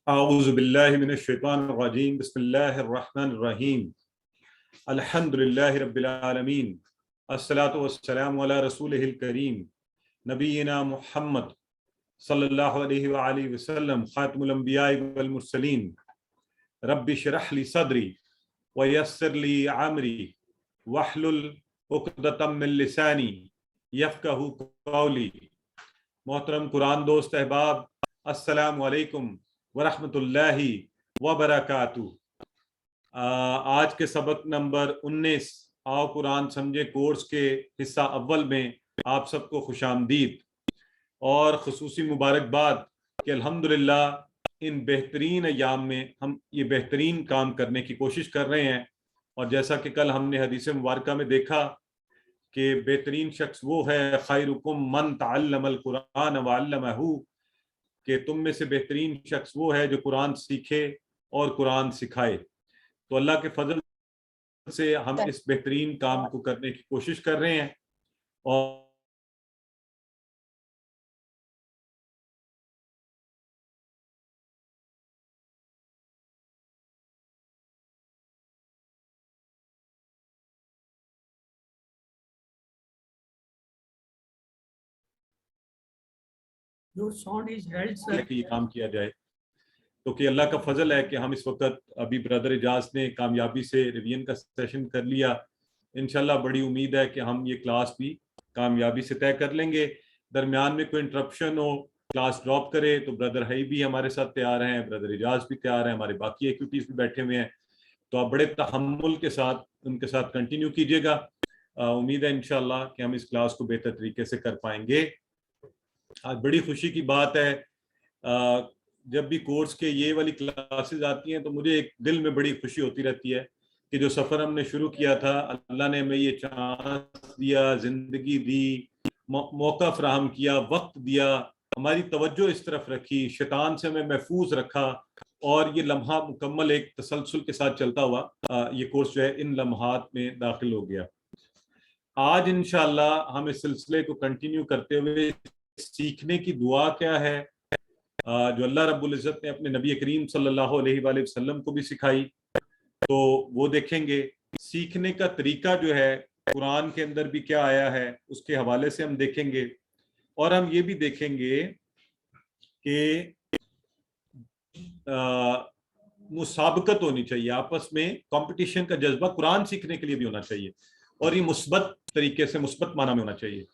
اعوذ باللہ من الشیطان الرجیم بسم اللہ الرحمن الرحیم الحمد للہ رب العالمین الصلاۃ والسلام علی رسولہ الکریم نبینا محمد صلی اللہ علیہ وآلہ وسلم خاتم الانبیاء والمرسلین رب اشرح لی صدری ویسر لی عمری واحلل عقدۃ من لسانی یفقہوا قولی۔ محترم قرآن دوست احباب، السلام علیکم ورحمۃ اللہ وبرکاتہ۔ آج کے سبق نمبر 19 آؤ قرآن سمجھے کورس کے حصہ اول میں آپ سب کو خوش آمدید اور خصوصی مبارکباد کہ الحمدللہ ان بہترین ایام میں ہم یہ بہترین کام کرنے کی کوشش کر رہے ہیں، اور جیسا کہ کل ہم نے حدیث مبارکہ میں دیکھا کہ بہترین شخص وہ ہے خیرکم من تعلم القرآن وعلمہ، کہ تم میں سے بہترین شخص وہ ہے جو قرآن سیکھے اور قرآن سکھائے۔ تو اللہ کے فضل سے ہم اس بہترین کام کو کرنے کی کوشش کر رہے ہیں، اور یہ کام کیا جائے تو کہ اللہ کا فضل ہے کہ ہم اس وقت ابھی برادر اجاز نے کامیابی سے ریویژن کا سیشن کر لیا۔ انشاءاللہ بڑی امید ہے کہ ہم یہ کلاس بھی کامیابی سے طے کر لیں گے۔ درمیان میں کوئی انٹرپشن ہو، کلاس ڈراپ کرے تو برادر ہائی بھی ہمارے ساتھ تیار ہیں، برادر اجاز بھی تیار ہیں، ہمارے باقی ایکٹیویٹیز بھی بیٹھے ہوئے ہیں، تو آپ بڑے تحمل کے ساتھ ان کے ساتھ کنٹینیو کیجیے گا۔ امید ہے انشاءاللہ کہ ہم اس کلاس کو بہتر طریقے سے کر پائیں گے۔ آج بڑی خوشی کی بات ہے، جب بھی کورس کے یہ والی کلاسز آتی ہیں تو مجھے ایک دل میں بڑی خوشی ہوتی رہتی ہے کہ جو سفر ہم نے شروع کیا تھا، اللہ نے ہمیں یہ چانس دیا، زندگی دی، موقع فراہم کیا، وقت دیا، ہماری توجہ اس طرف رکھی، شیطان سے ہمیں محفوظ رکھا، اور یہ لمحہ مکمل ایک تسلسل کے ساتھ چلتا ہوا یہ کورس جو ہے ان لمحات میں داخل ہو گیا۔ آج انشاءاللہ ہم اس سلسلے کو کنٹینیو کرتے ہوئے سیکھنے کی دعا کیا ہے جو اللہ رب العزت نے اپنے نبی کریم صلی اللہ علیہ وآلہ وسلم کو بھی سکھائی، تو وہ دیکھیں گے۔ سیکھنے کا طریقہ جو ہے قرآن کے اندر بھی کیا آیا ہے اس کے حوالے سے ہم دیکھیں گے، اور ہم یہ بھی دیکھیں گے کہ مسابقت ہونی چاہیے، آپس میں کمپٹیشن کا جذبہ قرآن سیکھنے کے لیے بھی ہونا چاہیے، اور یہ مثبت طریقے سے، مثبت معنی میں ہونا چاہیے۔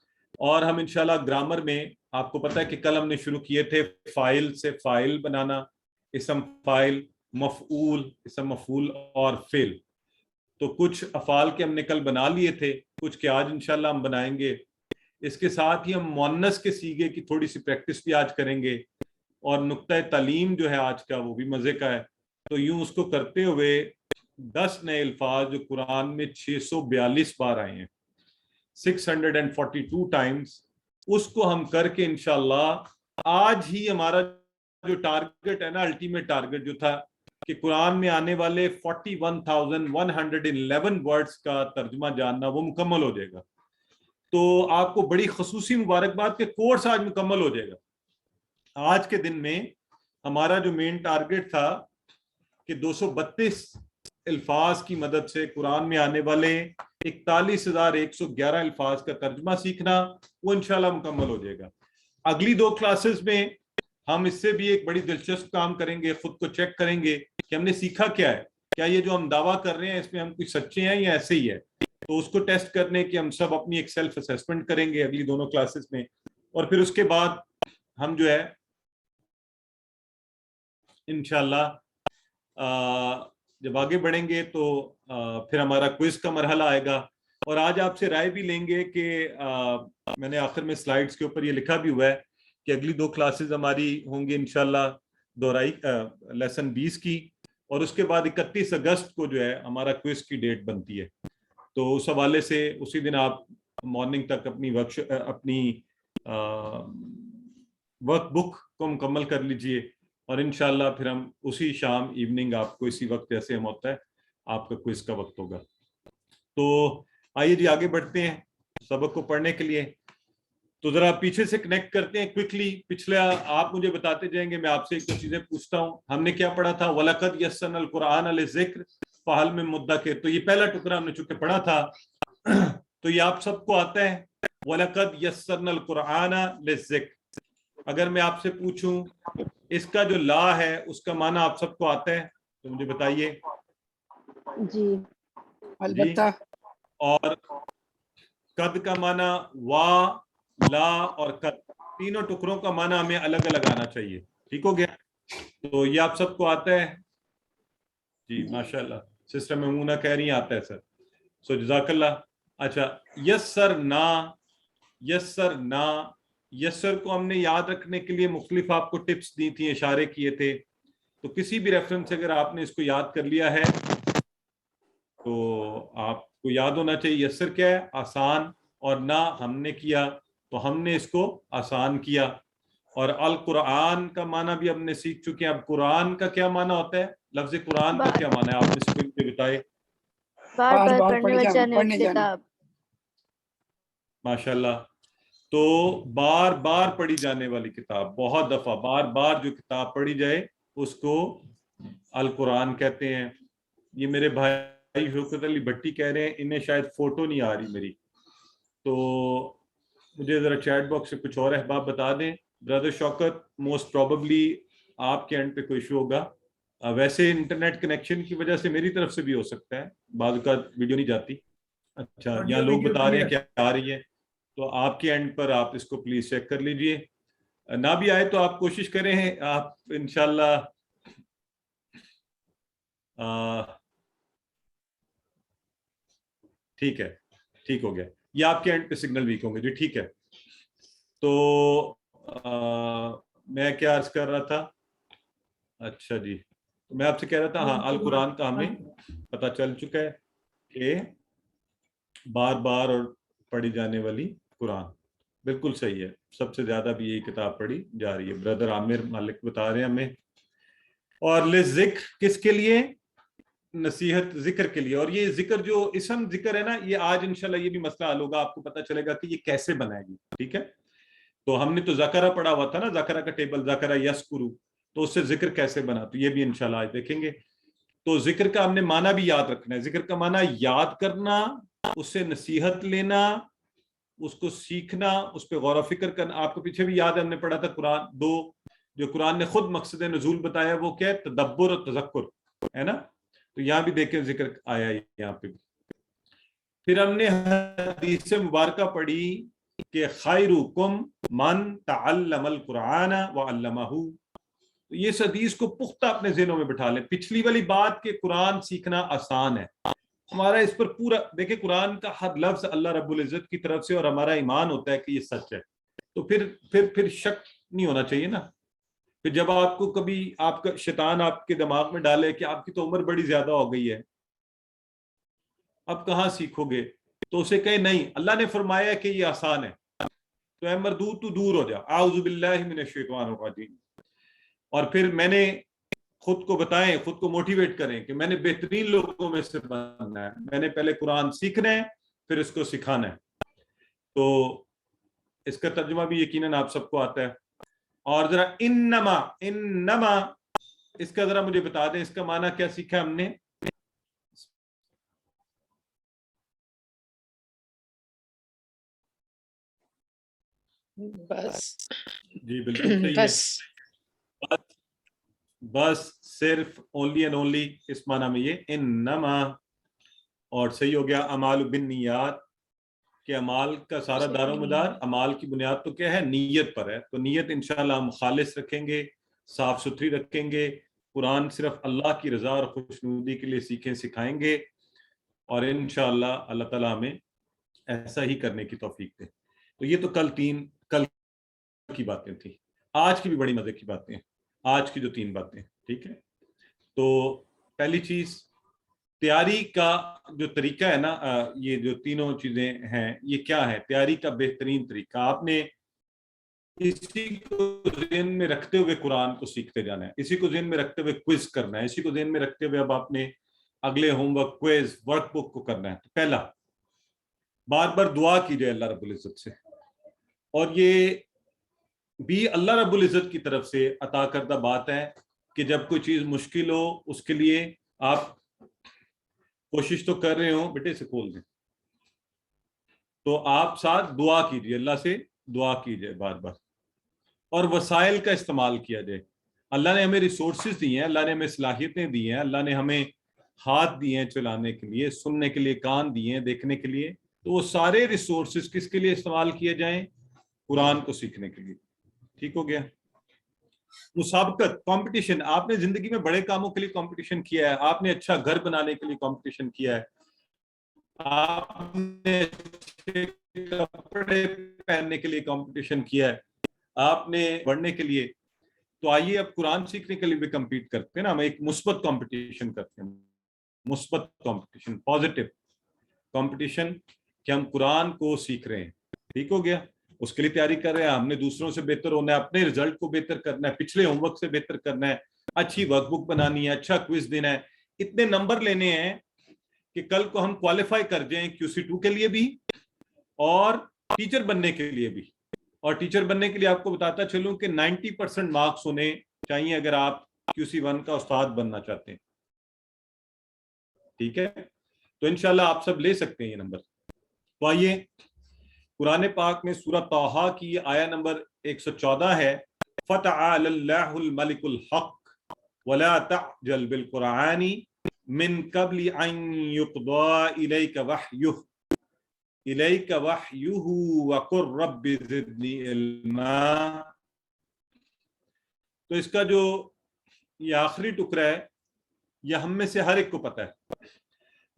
اور ہم انشاءاللہ گرامر میں، آپ کو پتہ ہے کہ کل ہم نے شروع کیے تھے فاعل سے فاعل بنانا، اسم فاعل، مفعول، اسم مفعول اور فعل۔ تو کچھ افعال کے ہم نے کل بنا لیے تھے، کچھ کے آج انشاءاللہ ہم بنائیں گے۔ اس کے ساتھ ہی ہم مؤنث کے صیغے کی تھوڑی سی پریکٹس بھی آج کریں گے، اور نقطہ تعلیم جو ہے آج کا وہ بھی مزے کا ہے۔ تو یوں اس کو کرتے ہوئے 10 نئے الفاظ جو قرآن میں 642 بار آئے ہیں، 642 ٹائمز، اس کو ہم کر کے انشاءاللہ آج ہی ہمارا جو ٹارگٹ ہے نا، الٹیمیٹ ٹارگٹ جو تھا کہ قرآن میں آنے والے 41,111 ورڈز کا ترجمہ جاننا، وہ مکمل ہو جائے گا۔ تو آپ کو بڑی خصوصی مبارکباد کہ کورس آج مکمل ہو جائے گا۔ آج کے دن میں ہمارا جو مین ٹارگٹ تھا کہ 232 الفاظ کی مدد سے قرآن میں آنے والے 41,111 الفاظ کا ترجمہ سیکھنا، وہ انشاءاللہ مکمل ہو جائے گا۔ اگلی 2 کلاسز میں ہم اس سے بھی ایک بڑی دلچسپ کام کریں گے، خود کو چیک کریں گے کہ ہم نے سیکھا کیا ہے، کیا یہ جو ہم دعویٰ کر رہے ہیں اس میں ہم کچھ سچے ہیں یا ایسے ہی ہے۔ تو اس کو ٹیسٹ کرنے کی ہم سب اپنی ایک سیلف اسیسمنٹ کریں گے اگلی دونوں کلاسز میں، اور پھر اس کے بعد ہم جو ہے انشاءاللہ جب آگے بڑھیں گے تو پھر ہمارا کوئز کا مرحلہ آئے گا، اور آج آپ سے رائے بھی لیں گے کہ میں نے آخر میں سلائیڈز کے اوپر یہ لکھا بھی ہوا ہے کہ اگلی 2 کلاسز ہماری ہوں گی انشاءاللہ دہرائی لیسن 20 کی، اور اس کے بعد 31 اگست کو جو ہے ہمارا کوئز کی ڈیٹ بنتی ہے۔ تو اس حوالے سے اسی دن آپ مارننگ تک اپنی ورک بک کو مکمل کر لیجئے، اور انشاءاللہ پھر ہم اسی شام ایوننگ آپ کو اسی وقت جیسے ہم ہوتا ہے آپ کا کوئز کا وقت ہوگا۔ تو آئیے جی آگے بڑھتے ہیں سبق کو پڑھنے کے لیے۔ تو ذرا پیچھے سے کنیکٹ کرتے ہیں کوئکلی. پچھلا آپ مجھے بتاتے جائیں گے, میں آپ سے ایک دو چیزیں پوچھتا ہوں. ہم نے کیا پڑھا تھا؟ وَلَقَدْ يَسَّرْنَا الْقُرْآنَ لِلذِّكْرِ فَهَلْ مِن مُدَّكِرٍ. تو یہ پہلا ٹکڑا ہم نے چونکہ پڑھا تھا, تو یہ آپ سب کو آتا ہے. وَلَقَدْ يَسَّرْنَا الْقُرْآنَ لِلذِّكْرِ. اگر میں آپ سے پوچھوں اس کا جو لا ہے اس کا معنی آپ سب کو آتا ہے تو مجھے بتائیے. جی البتہ. اور قد کا معنی وا, لا اور قد, تینوں ٹکڑوں کا معنی ہمیں الگ الگ آنا چاہیے. ٹھیک ہو گیا؟ تو یہ آپ سب کو آتا ہے؟ جی ماشاءاللہ. سسٹر میمونہ کہہ رہی ہیں آتا ہے سر. سو جزاک اللہ. اچھا, یسر نا, یسر نا, یسر کو ہم نے یاد رکھنے کے لیے مختلف آپ کو ٹپس دی تھی, اشارے کیے تھے. تو کسی بھی ریفرنس سے اگر آپ نے اس کو یاد کر لیا ہے تو آپ کو یاد ہونا چاہیے یسر کیا ہے, آسان, اور نہ ہم نے کیا تو ہم نے اس کو آسان کیا. اور القرآن کا معنی بھی ہم نے سیکھ چکے ہیں. اب قرآن کا کیا معنی ہوتا ہے؟ لفظ قرآن کا کیا معنی ہے آپ نے سب کو بتائے؟ بار بار پڑھنے کتاب. ماشاءاللہ. تو بار بار پڑھی جانے والی کتاب, بہت دفعہ بار بار جو کتاب پڑھی جائے اس کو القرآن کہتے ہیں. یہ میرے بھائی شوکت علی بھٹی کہہ رہے ہیں, انہیں شاید فوٹو نہیں آ رہی میری, تو مجھے ذرا چیٹ باکس سے کچھ اور احباب بتا دیں. بردر شوکت, موسٹ پروبیبلی آپ کے اینڈ پہ کوئی ایشو ہوگا. ویسے انٹرنیٹ کنیکشن کی وجہ سے میری طرف سے بھی ہو سکتا ہے, بعض اوقات ویڈیو نہیں جاتی. اچھا, یہاں لوگ بتا رہے ہیں کہ آ رہی ہے, تو آپ کے اینڈ پر آپ اس کو پلیز چیک کر لیجئے. نہ بھی آئے تو آپ کوشش کریں, آپ انشاءاللہ ٹھیک ہے, ٹھیک ہو گیا. یہ آپ کے اینڈ پہ سگنل ویک ہوں گے. جی ٹھیک ہے. تو میں کیا عرض کر رہا تھا؟ اچھا جی, میں آپ سے کہہ رہا تھا ہاں, القرآن کا ہمیں پتہ چل چکا ہے کہ بار بار اور پڑھی جانے والی قرآن. بالکل صحیح ہے, سب سے زیادہ بھی یہی کتاب پڑھی جا رہی ہے. بردر عامر مالک بتا رہے ہیں ہمیں. اور لذکر کس کے لیے؟ نصیحت, ذکر کے لیے. اور یہ ذکر جو اسم ذکر ہے نا, یہ آج انشاءاللہ یہ بھی مسئلہ حل ہوگا, آپ کو پتہ چلے گا کہ یہ کیسے بنائے گی. ٹھیک ہے, تو ہم نے تو ذکرہ پڑھا ہوا تھا نا, ذکرہ کا ٹیبل, ذکرہ یذکرو, تو اس سے ذکر کیسے بنا, تو یہ بھی انشاءاللہ آج دیکھیں گے. تو ذکر کا ہم نے معنی بھی یاد رکھنا ہے. ذکر کا معنی یاد کرنا, اس سے نصیحت لینا, اس کو سیکھنا, اس پہ غور و فکر کرنا. آپ کو پیچھے بھی یاد ہے, ہم نے پڑھا تھا قرآن دو جو قرآن نے خود مقصد نزول بتایا, وہ کیا ہے؟ تدبر اور تذکر ہے نا. تو یہاں بھی دیکھیں ذکر آیا ہے یہاں پہ بھی. پھر ہم نے حدیث مبارکہ پڑھی کہ خیرکم من تعلم القرآن وعلمہ. یہ اس حدیث کو پختہ اپنے ذہنوں میں بٹھا لیں. پچھلی والی بات کہ قرآن سیکھنا آسان ہے, ہمارا اس پر پورا دیکھیں, قرآن کا ہر لفظ اللہ رب العزت کی طرف سے, اور ہمارا ایمان ہوتا ہے کہ یہ سچ ہے. تو پھر شک نہیں ہونا چاہیے نا. پھر جب آپ کو کبھی آپ کا شیطان آپ کے دماغ میں ڈالے کہ آپ کی تو عمر بڑی زیادہ ہو گئی ہے, اب کہاں سیکھو گے, تو اسے کہیں نہیں, اللہ نے فرمایا کہ یہ آسان ہے, تو اے مردود تو دور ہو جا, اعوذ باللہ من الشیطان الرجیم. اور پھر میں نے خود کو بتائیں, خود کو موٹیویٹ کریں کہ میں نے بہترین لوگوں میں سے بننا ہے. میں نے پہلے قرآن سیکھنا ہے, پھر اس کو سکھانا ہے. تو اس کا ترجمہ بھی یقیناً آپ سب کو آتا ہے. اور ذرا انما اس کا ذرا مجھے بتا دیں, اس کا معنی کیا سیکھا ہم نے؟ بس. جی بالکل صحیح ہے, بس صرف اونلی اینڈ اونلی, اس معنی میں یہ انما. اور صحیح ہو گیا اعمال بالنیات, کہ اعمال کا سارا دار و مدار, اعمال کی بنیاد تو کیا ہے؟ نیت پر ہے. تو نیت انشاءاللہ ہم خالص رکھیں گے, صاف ستھری رکھیں گے. قرآن صرف اللہ کی رضا اور خوشنودی کے لیے سیکھیں, سکھائیں گے, اور انشاءاللہ اللہ تعالیٰ ہمیں ایسا ہی کرنے کی توفیق دے. تو یہ تو کل کی باتیں تھیں. آج کی بھی بڑی مزے کی باتیں ہیں, آج کی جو 3 باتیں. ٹھیک ہے, تو پہلی چیز تیاری کا جو طریقہ ہے نا, یہ جو تینوں چیزیں ہیں, یہ کیا ہے تیاری کا بہترین طریقہ؟ آپ نے اسی کو ذہن میں رکھتے ہوئے قرآن کو سیکھتے جانا ہے, اسی کو ذہن میں رکھتے ہوئے کوئز کرنا ہے, اسی کو ذہن میں رکھتے ہوئے اب آپ نے اگلے ہوم ورک کوئز ورک بک کو کرنا ہے. تو پہلا, بار بار دعا کیجئے اللہ رب العزت سے, اور یہ بھی اللہ رب العزت کی طرف سے عطا کردہ بات ہے کہ جب کوئی چیز مشکل ہو اس کے لیے آپ کوشش تو کر رہے ہوں، بیٹے سے کھول دیں، تو آپ ساتھ دعا کیجئے، اللہ سے دعا کیجئے بار بار، اور وسائل کا استعمال کیا جائے۔ اللہ نے ہمیں ریسورسز دی ہیں، اللہ نے ہمیں صلاحیتیں دی ہیں، اللہ نے ہمیں ہاتھ دیے ہیں چلانے کے لیے، سننے کے لیے کان دیے ہیں، دیکھنے کے لیے، تو وہ سارے ریسورسز کس کے لیے استعمال کیے جائیں؟ قرآن کو سیکھنے کے لیے۔ ٹھیک ہو گیا؟ مسابقت، کمپٹیشن، آپ نے زندگی میں بڑے کاموں کے لیے کمپٹیشن کیا ہے، آپ نے اچھا گھر بنانے کے لیے کمپٹیشن کیا ہے، آپ نے اچھے کپڑے پہننے کے لیے کمپٹیشن کیا ہے، آپ نے بڑھنے کے لیے، تو آئیے اب قرآن سیکھنے کے لیے بھی کمپیٹ کرتے ہیں نا، ہم ایک مثبت کمپٹیشن کرتے ہیں، مثبت کمپٹیشن، پازیٹیو کمپٹیشن، کہ ہم قرآن کو سیکھ رہے ہیں۔ ٹھیک ہو گیا؟ اس کے لیے تیاری کر رہے ہیں، ہم نے دوسروں سے بہتر ہونا ہے، اپنے رزلٹ کو بہتر کرنا ہے، پچھلے ہوم ورک سے بہتر کرنا ہے، اچھی ورک بک بنانی ہے، اچھا کوئز دینا ہے، اتنے نمبر لینے ہیں کہ کل کو ہم کوالیفائی کر جائیں QC2 کے لیے بھی اور ٹیچر بننے کے لیے بھی۔ اور ٹیچر بننے کے لیے آپ کو بتاتا چلوں کہ 90% مارکس ہونے چاہیے اگر آپ QC1 کا استاد بننا چاہتے ہیں۔ ٹھیک ہے؟ تو انشاءاللہ آپ سب لے سکتے ہیں یہ نمبر۔ تو آئیے قرآن پاک میں سورہ طٰہٰ کی آیہ نمبر 114 ہے، فَتَعَالَى اللَّهُ الْمَلِكُ الْحَقُّ وَلَا تَعْجَلْ بِالْقُرْآنِ مِنْ قَبْلِ أَنْ يُقْضَىٰ إِلَيْكَ وَحْيُهُ وَقُلْ رَبِّ زِدْنِی عِلْمًا۔ تو اس کا جو یہ آخری ٹکڑا ہے یہ ہم میں سے ہر ایک کو پتہ ہے،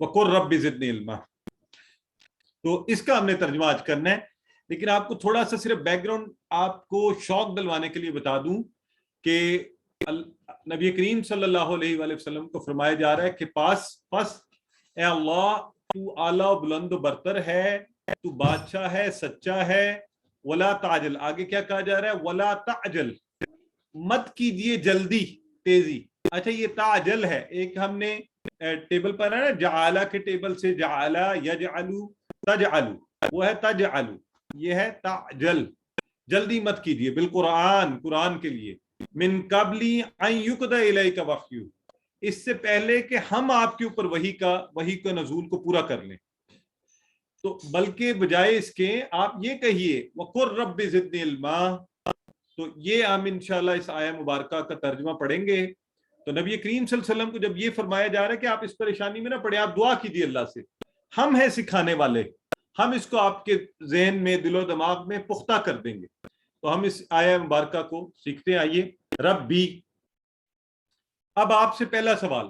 وَقُلْ رَبِّ زِدْنِی عِلْمًا، تو اس کا ہم نے ترجمہ آج کرنا ہے۔ لیکن آپ کو تھوڑا سا صرف بیک گراؤنڈ آپ کو شوق دلوانے کے لیے بتا دوں کہ نبی کریم صلی اللہ علیہ وآلہ وسلم کو فرمایا جا رہا ہے کہ پس اے اللہ تو اعلیٰ و بلند و برتر ہے، تو بادشاہ ہے، سچا ہے، ولا تعجل، آگے کیا کہا جا رہا ہے؟ ولا تعجل، مت کیجئے جلدی، تیزی۔ اچھا یہ تعجل ہے، ایک ہم نے ٹیبل پر ہے نا، جعالہ کے ٹیبل سے، جعالہ یجعلو تجعلو، وہ ہے تجعلو، یہ ہے تعجل، جلدی مت کیجئے، بالقرآن، قرآن کے لیے، من قبلی ان یقضی الیک وحیہ، اس سے پہلے کہ ہم آپ کے اوپر وحی کا نزول کو پورا کر لیں، تو بلکہ بجائے اس کے آپ یہ کہیے وَقُلْ رَبِّ زِدْنِی عِلْمًا۔ تو یہ ہم انشاءاللہ اس آیہ مبارکہ کا ترجمہ پڑھیں گے۔ تو نبی کریم صلی اللہ علیہ وسلم کو جب یہ فرمایا جا رہا ہے کہ آپ اس پریشانی میں نہ پڑیں، آپ دعا کیجئے اللہ سے، ہم ہیں سکھانے والے، ہم اس کو آپ کے ذہن میں، دل و دماغ میں پختہ کر دیں گے۔ تو ہم اس آیہ مبارکہ کو سیکھتے ہیں۔ آئیے، ربی، اب آپ سے پہلا سوال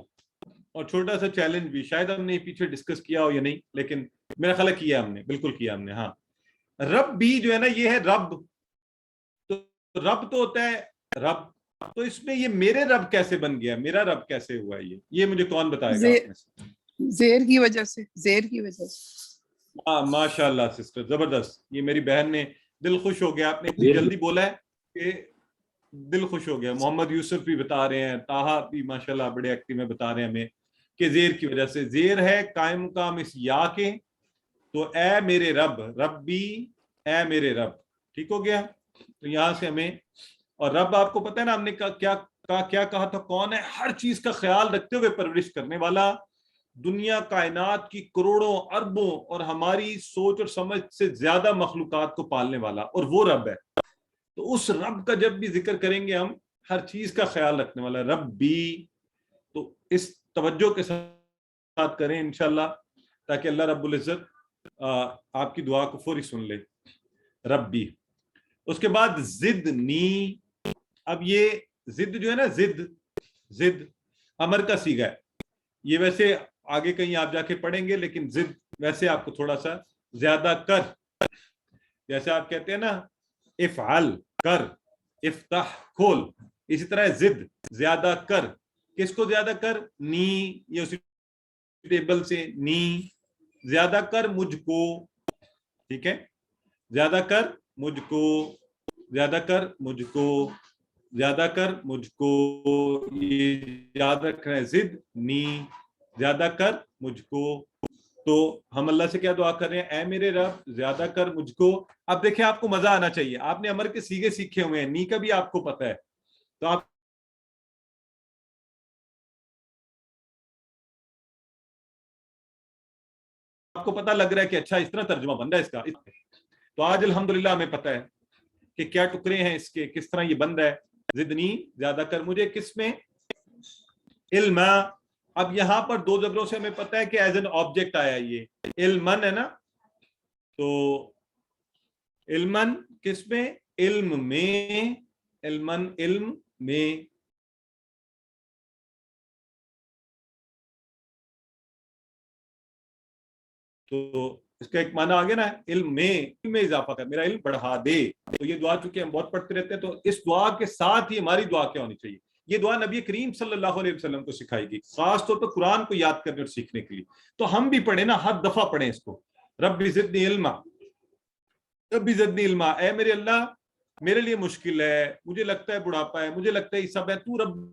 اور چھوٹا سا چیلنج بھی، شاید ہم نے پیچھے ڈسکس کیا ہو یا نہیں، لیکن میرا خیال کیا ہم نے، بالکل کیا ہم نے۔ ہاں، رب بھی جو ہے نا، یہ ہے رب، تو رب تو ہوتا ہے رب، تو اس میں یہ میرے رب کیسے بن گیا، میرا رب کیسے ہوا؟ یہ مجھے کون بتائے گا؟ آپ میں سے زیر کی وجہ سے، زیر کی وجہ سے۔ ماشاء اللہ سسٹر، زبردست، یہ میری بہن نے دل خوش ہو گیا، آپ نے اتنی جلدی بولا ہے کہ دل خوش ہو گیا۔ محمد یوسف بھی بتا رہے ہیں، طاہا بھی ماشاءاللہ بڑے ایکٹیو میں بتا رہے ہیں ہمیں کہ زیر کی وجہ سے، زیر ہے قائم مقام اس یا کے، تو اے میرے رب، ربی، اے میرے رب، ٹھیک ہو گیا؟ تو یہاں سے ہمیں، اور رب آپ کو پتہ ہے نا ہم نے کیا کہا تھا، کون ہے؟ ہر چیز کا خیال رکھتے ہوئے پرورش کرنے والا، دنیا کائنات کی کروڑوں اربوں اور ہماری سوچ اور سمجھ سے زیادہ مخلوقات کو پالنے والا، اور وہ رب ہے۔ تو اس رب کا جب بھی ذکر کریں گے ہم، ہر چیز کا خیال رکھنے والا رب بھی، تو اس توجہ کے ساتھ کریں انشاءاللہ، تاکہ اللہ رب العزت آپ کی دعا کو فوری سن لے۔ رب بھی، اس کے بعد زدنی، اب یہ زد جو ہے نا، زد امر کا صیغہ ہے، یہ ویسے آگے کہیں آپ جا کے پڑھیں گے، لیکن زد ویسے آپ کو تھوڑا سا زیادہ کر، جیسے آپ کہتے ہیں نا افعل، کر، افتح، کھول، اسی طرح زد، زیادہ کر، کس کو زیادہ کر؟ نی، یہ اسی ٹیبل سے، نی، زیادہ کر مجھ کو، ٹھیک ہے؟ زیادہ کر مجھ کو، زیادہ کر مجھ کو، زیادہ کر مجھ کو، یہ یاد رکھنا ہے، زد نی، زیادہ کر مجھ کو۔ تو ہم اللہ سے کیا دعا کر رہے ہیں؟ اے میرے رب زیادہ کر مجھ کو. اب دیکھیں آپ کو مزہ آنا چاہیے, آپ نے امر کے سیغے سیکھے ہوئے ہیں, نی کا بھی آپ کو پتہ ہے, تو آپ کو پتہ لگ رہا ہے کہ اچھا اس طرح ترجمہ بن رہا ہے اس کا. تو آج الحمدللہ ہمیں پتہ ہے کہ کیا ٹکڑے ہیں اس کے, کس طرح یہ بند ہے. زدنی زیادہ کر مجھے, کس میں؟ علم. اب یہاں پر دو زبروں سے ہمیں پتہ ہے کہ ایز این آبجیکٹ آیا یہ علمن ہے نا, تو علمن کس میں؟ علم میں. علمن علم میں. تو اس کا ایک معنی آ گیا نا, علم میں اضافہ کر, میرا علم بڑھا دے. تو یہ دعا چونکہ ہم بہت پڑھتے رہتے ہیں, تو اس دعا کے ساتھ ہی ہماری دعا کیا ہونی چاہیے؟ یہ دعا نبی کریم صلی اللہ علیہ وسلم کو سکھائی گئی, خاص طور پر قرآن کو یاد کرنے اور سیکھنے کے لیے. تو ہم بھی پڑھیں نا, ہر دفعہ پڑھیں اس کو, رب زدنی علما, رب زدنی علما, اے میرے اللہ میرے لیے مشکل ہے, مجھے لگتا ہے بڑھاپا ہے, مجھے لگتا ہے یہ سب ہے, تو رب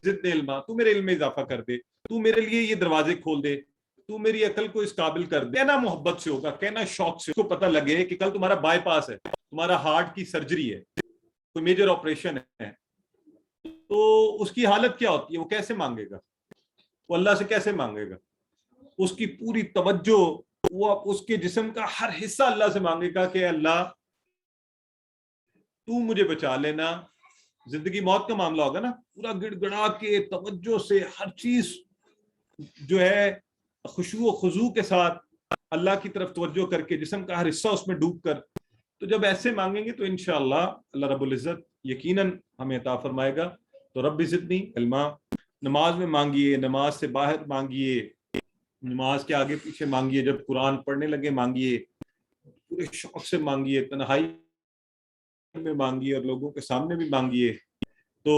زدنی علما, تو میرے علم میں اضافہ کر دے, تو میرے لیے یہ دروازے کھول دے, تو میری عقل کو اس قابل کر دے. کہنا محبت سے ہوگا, کہنا شوق سے, اس کو پتہ لگے کہ کل تمہارا بائی پاس ہے, تمہارا ہارٹ کی سرجری ہے, کوئی میجر آپریشن ہے, تو اس کی حالت کیا ہوتی ہے؟ وہ کیسے مانگے گا؟ وہ اللہ سے کیسے مانگے گا؟ اس کی پوری توجہ, وہ اس کے جسم کا ہر حصہ اللہ سے مانگے گا کہ اللہ تو مجھے بچا لینا. زندگی موت کا معاملہ ہوگا نا, پورا گڑ گڑا کے توجہ سے ہر چیز جو ہے خشوع و خضوع کے ساتھ اللہ کی طرف توجہ کر کے, جسم کا ہر حصہ اس میں ڈوب کر. تو جب ایسے مانگیں گے تو انشاءاللہ اللہ رب العزت یقیناً ہمیں عطا فرمائے گا. تو رب زدنی علما, نماز میں مانگیے, نماز سے باہر مانگیے, نماز کے آگے پیچھے مانگیے, جب قرآن پڑھنے لگے مانگیے, پورے شوق سے مانگیے, تنہائی میں مانگیے اور لوگوں کے سامنے بھی مانگیے. تو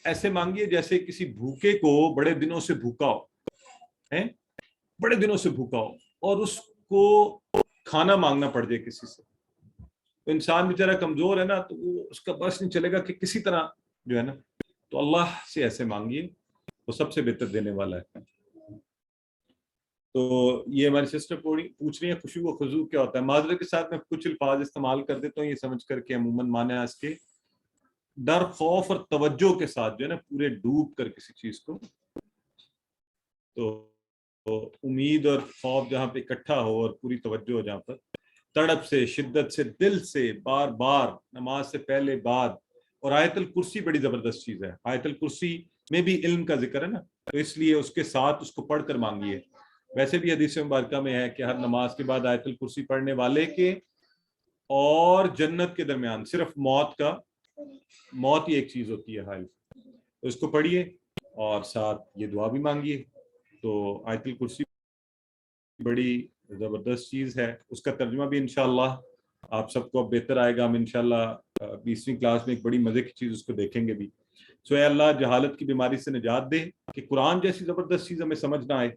ایسے مانگیے جیسے کسی بھوکے کو بڑے دنوں سے بھوکا ہو, بڑے دنوں سے بھوکا ہو, اور اس کو کھانا مانگنا پڑ جائے کسی سے. تو انسان بیچارہ کمزور ہے نا, تو وہ اس کا بس نہیں چلے گا کہ کسی طرح جو ہے نا, تو اللہ سے ایسے مانگیے, وہ سب سے بہتر دینے والا ہے. تو یہ ہماری سسٹر پوچھ رہی ہیں خشوع و خضوع کیا ہوتا ہے. معذرت کے ساتھ میں کچھ الفاظ استعمال کر دیتا ہوں, یہ سمجھ کر کے عموماً معنی ہے اس کے ڈر, خوف اور توجہ کے ساتھ جو ہے نا, پورے ڈوب کر کسی چیز کو. تو امید اور خوف جہاں پہ اکٹھا ہو اور پوری توجہ ہو, جہاں پر تڑپ سے, شدت سے, دل سے, بار بار, نماز سے پہلے بعد. اور آیت الکرسی بڑی زبردست چیز ہے, آیت الکرسی میں بھی علم کا ذکر ہے نا, تو اس لیے اس کے ساتھ اس کو پڑھ کر مانگیے. ویسے بھی حدیث مبارکہ میں ہے کہ ہر نماز کے بعد آیت الکرسی پڑھنے والے کے اور جنت کے درمیان صرف موت ہی ایک چیز ہوتی ہے حائل. تو اس کو پڑھیے اور ساتھ یہ دعا بھی مانگیے. تو آیت الکرسی بڑی زبردست چیز ہے, اس کا ترجمہ بھی انشاءاللہ آپ سب کو اب بہتر آئے گا. ہم انشاءاللہ 20ویں کلاس میں ایک بڑی مزے کی چیز اس کو دیکھیں گے بھی. سو اے اللہ جہالت کی بیماری سے نجات دے کہ قرآن جیسی زبردست چیز ہمیں سمجھ نہ آئے,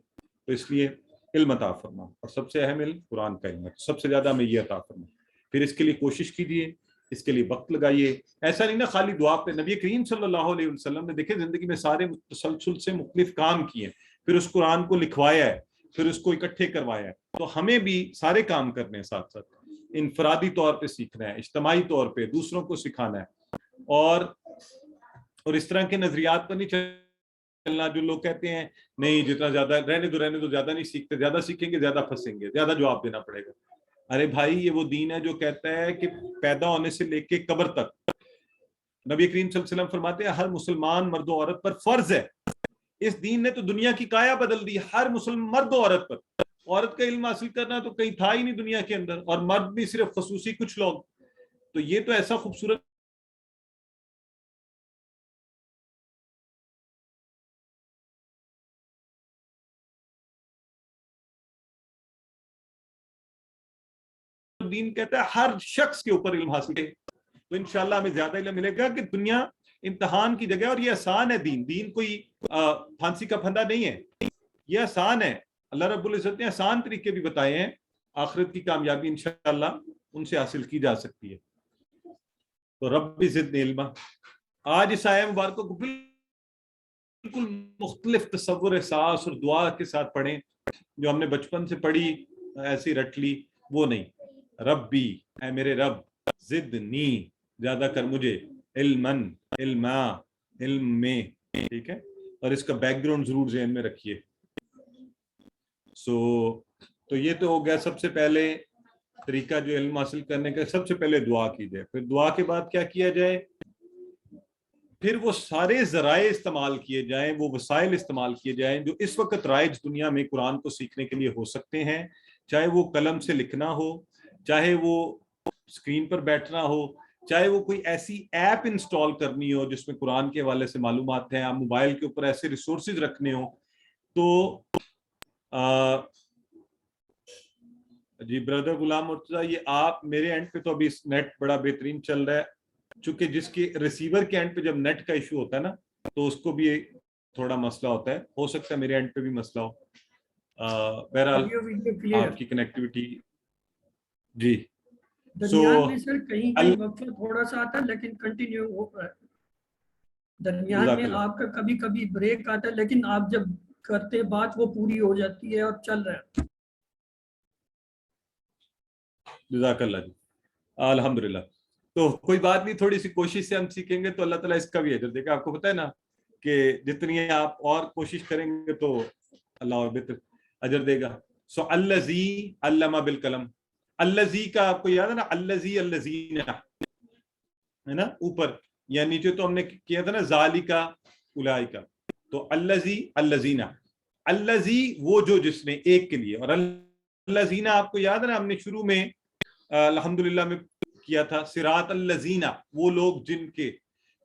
تو اس لیے علم عطا فرما, اور سب سے اہم علم قرآن کا علم ہے, سب سے زیادہ ہمیں یہ عطا فرما. پھر اس کے لیے کوشش کیجیے, اس کے لیے وقت لگائیے. ایسا نہیں نا خالی دعا پہ. نبی کریم صلی اللہ علیہ وسلم نے دیکھے زندگی میں سارے تسلسل سے مختلف کام کیے, پھر اس قرآن کو لکھوایا ہے, پھر اس کو اکٹھے کروایا ہے. تو ہمیں بھی سارے کام کرنے ہیں ساتھ ساتھ, انفرادی طور پہ سیکھنا ہے, اجتماعی طور پہ دوسروں کو سکھانا ہے, اور اس طرح کے نظریات پر نہیں چلنا جو لوگ کہتے ہیں نہیں جتنا زیادہ رہنے دو, زیادہ نہیں سیکھتے, زیادہ سیکھیں گے زیادہ پھنسیں گے, زیادہ جواب دینا پڑے گا. ارے بھائی, یہ وہ دین ہے جو کہتا ہے کہ پیدا ہونے سے لے کے قبر تک نبی کریم صلی اللہ علیہ وسلم فرماتے ہیں ہر مسلمان مرد و عورت پر فرض ہے. اس دین نے تو دنیا کی کایا بدل دی, ہر مسلم مرد و عورت پر. عورت کا علم حاصل کرنا تو کہیں تھا ہی نہیں دنیا کے اندر, اور مرد بھی صرف خصوصی کچھ لوگ. تو یہ تو ایسا خوبصورت دین کہتا ہے ہر شخص کے اوپر علم حاصل ہے. تو انشاءاللہ ہمیں زیادہ علم ملے گا کہ دنیا امتحان کی جگہ, اور یہ آسان ہے دین کوئی پھانسی کا پھندا نہیں ہے, یہ آسان ہے. اللہ رب العزت نے آسان طریقے بھی بتائے ہیں، آخرت کی کامیابی انشاءاللہ ان سے حاصل کی جا سکتی ہے. تو رب زدنی علما. آج اس آیہ مبارکہ کو بالکل مختلف تصور، احساس اور دعا کے ساتھ پڑھیں، جو ہم نے بچپن سے پڑھی ایسی رٹ لی، وہ نہیں. ربی، اے میرے رب، زدنی، زیادہ کر مجھے، علمن، علما، علم میں. ٹھیک ہے، اور اس کا بیک گراؤنڈ ضرور ذہن میں رکھیے. تو یہ تو ہو گیا سب سے پہلے طریقہ جو علم حاصل کرنے کا. سب سے پہلے دعا کی جائے، پھر دعا کے بعد کیا کیا جائے؟ پھر وہ سارے ذرائع استعمال کیے جائیں، وہ وسائل استعمال کیے جائیں جو اس وقت رائج دنیا میں قرآن کو سیکھنے کے لیے ہو سکتے ہیں. چاہے وہ قلم سے لکھنا ہو، چاہے وہ اسکرین پر بیٹھنا ہو، چاہے وہ کوئی ایسی ایپ انسٹال کرنی ہو جس میں قرآن کے حوالے سے معلومات ہیں، آپ موبائل کے اوپر ایسے ریسورسز رکھنے ہوں. تو جی بردر غلام مرتضیٰ، یہ آپ میرے اینڈ پہ تو ابھی نیٹ بڑا بہترین چل رہا ہے، چونکہ جس کے ریسیور کے اینڈ پہ جب نیٹ کا ایشو ہوتا ہے نا تو اس کو بھی تھوڑا مسئلہ ہوتا ہے. ہو سکتا ہے میرے اینڈ پہ بھی مسئلہ ہو. بہرحال آپ کی کنیکٹیوٹی جی. درمیان میں سر کہیں کہیں وقفہ تھوڑا سا آتا ہے لیکن کنٹینیو ہو رہا ہے. درمیان میں آپ کا کبھی کبھی بریک آتا ہے لیکن آپ جب کرتے بات وہ پوری ہو جاتی ہے اور چل رہا ہے. جزاک اللہ جی، الحمدللہ. تو کوئی بات نہیں، تھوڑی سی کوشش سے ہم سیکھیں گے تو اللہ تعالیٰ اس کا بھی اجر دے گا. آپ کو پتہ ہے نا کہ جتنی آپ اور کوشش کریں گے تو اللہ اور بہتر اجر دے گا. سو الذی علم بالقلم، الذی کا آپ کو یاد ہے نا، الذی الذین ہے نا اوپر، یا نیچے تو ہم نے کیا تھا نا ذالکا اولئک. تو الذی الذین، الذی وہ جو جس نے، ایک کے لیے. اور الذین آپ کو یاد ہے نا ہم نے شروع میں الحمدللہ میں کیا تھا صراط الذین، وہ لوگ جن کے.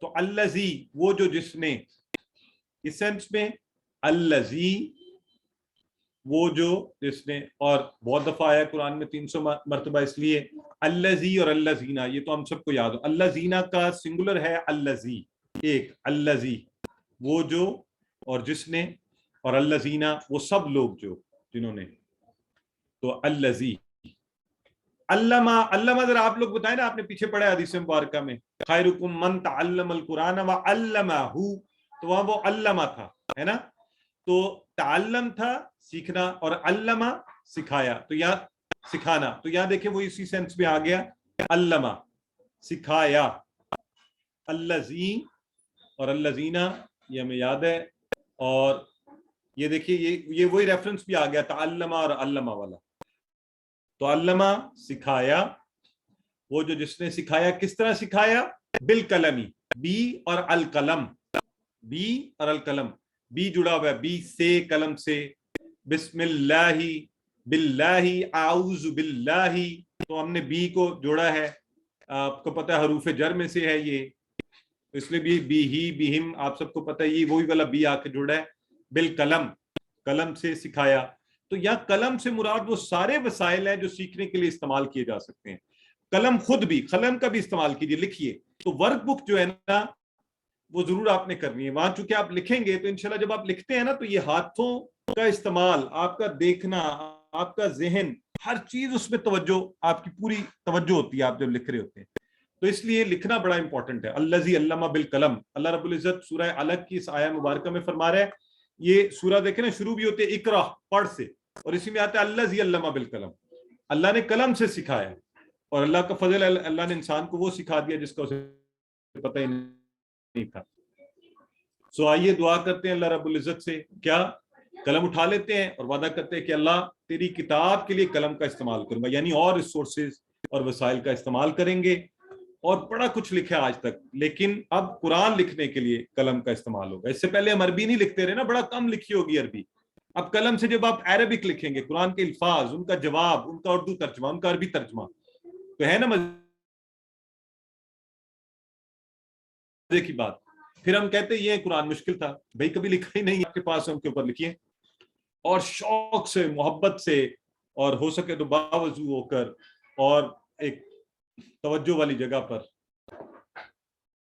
تو الذی وہ جو جس نے، اس سینس میں الذی وہ جو جس نے. اور بہت دفعہ آیا قرآن میں 300 مرتبہ، اس لیے الذی اور الذین یہ تو ہم سب کو یاد ہو. الذین کا سنگولر ہے الذی، ایک. الذی وہ جو اور جس نے، اور الذین وہ سب لوگ جو جنہوں نے. تو الذی علامہ، علامہ ذرا آپ لوگ بتائیں نا، آپ نے پیچھے پڑھا حدیث مبارکہ میں خیرکم من تعلم القرآن وعلمہ، تو وہاں وہ علامہ تھا ہے نا. تو تعلم تھا سیکھنا اور علمہ سکھایا، تو یہاں سکھانا. تو یہاں دیکھیں وہ اسی سینس میں آ گیا، علمہ سکھایا. الذی اور الذین یہ ہمیں یاد ہے. اور یہ دیکھیے یہ وہی ریفرنس بھی آ گیا تعلمہ اور علمہ والا. تو علمہ سکھایا، وہ جو جس نے سکھایا. کس طرح سکھایا؟ بالقلمی، بی اور القلم، بی اور القلم. بی جڑا ہوا ہے بی سے، قلم سے. بسم اللہ، باللہ، اعوذ باللہ. تو ہم نے بی کو جوڑا ہے، آپ کو پتہ ہے حروف جر میں سے ہے یہ، اس لیے بھی ہی بہم آپ سب کو پتہ ہے یہ وہی والا بی آ کے جڑا ہے. بالقلم، قلم سے سکھایا. تو یہاں قلم سے مراد وہ سارے وسائل ہیں جو سیکھنے کے لیے استعمال کیے جا سکتے ہیں. قلم خود بھی، قلم کا بھی استعمال کیجیے، لکھیے. تو ورک بک جو ہے نا وہ ضرور آپ نے کرنی ہے. وہاں چونکہ آپ لکھیں گے تو انشاءاللہ جب آپ لکھتے ہیں نا تو یہ ہاتھوں کا استعمال، آپ کا دیکھنا، آپ کا ذہن، ہر چیز اس میں توجہ، آپ کی پوری توجہ ہوتی ہے آپ جب لکھ رہے ہوتے ہیں. تو اس لیے لکھنا بڑا امپورٹنٹ ہے. الذی علم بالقلم، اللہ رب العزت سورہ علق کی اس آیہ مبارکہ میں فرما رہا ہے. یہ سورہ دیکھیں نا شروع بھی ہوتے اقرا، پڑھ سے، اور اسی میں آتا ہے الذی علم بالقلم، اللہ نے قلم سے سکھایا. اور اللہ کا فضل ہے، اللہ نے انسان کو وہ سکھا دیا جس کا اسے پتہ ہی نہیں تھا. سو آئیے دعا کرتے ہیں اللہ رب العزت سے. کیا؟ قلم اٹھا لیتے ہیں اور وعدہ کرتے ہیں کہ اللہ تیری کتاب کے لیے قلم کا استعمال کروں گا، یعنی اور ریسورسز اور وسائل کا استعمال کریں گے. اور بڑا کچھ لکھا آج تک، لیکن اب قرآن لکھنے کے لیے قلم کا استعمال ہوگا. اس سے پہلے ہم عربی نہیں لکھتے رہے نا، بڑا کم لکھی ہوگی عربی. اب قلم سے جب آپ عربک لکھیں گے، قرآن کے الفاظ، ان کا جواب، ان کا اردو ترجمہ، ان کا عربی ترجمہ، تو ہے نا مزے کی بات. پھر ہم کہتے ہیں یہ قرآن مشکل تھا. بھائی کبھی لکھا ہی نہیں، آپ کے پاس ان کے اوپر لکھیے، اور شوق سے، محبت سے، اور ہو سکے تو باوضو ہو کر، اور ایک توجہ والی جگہ پر.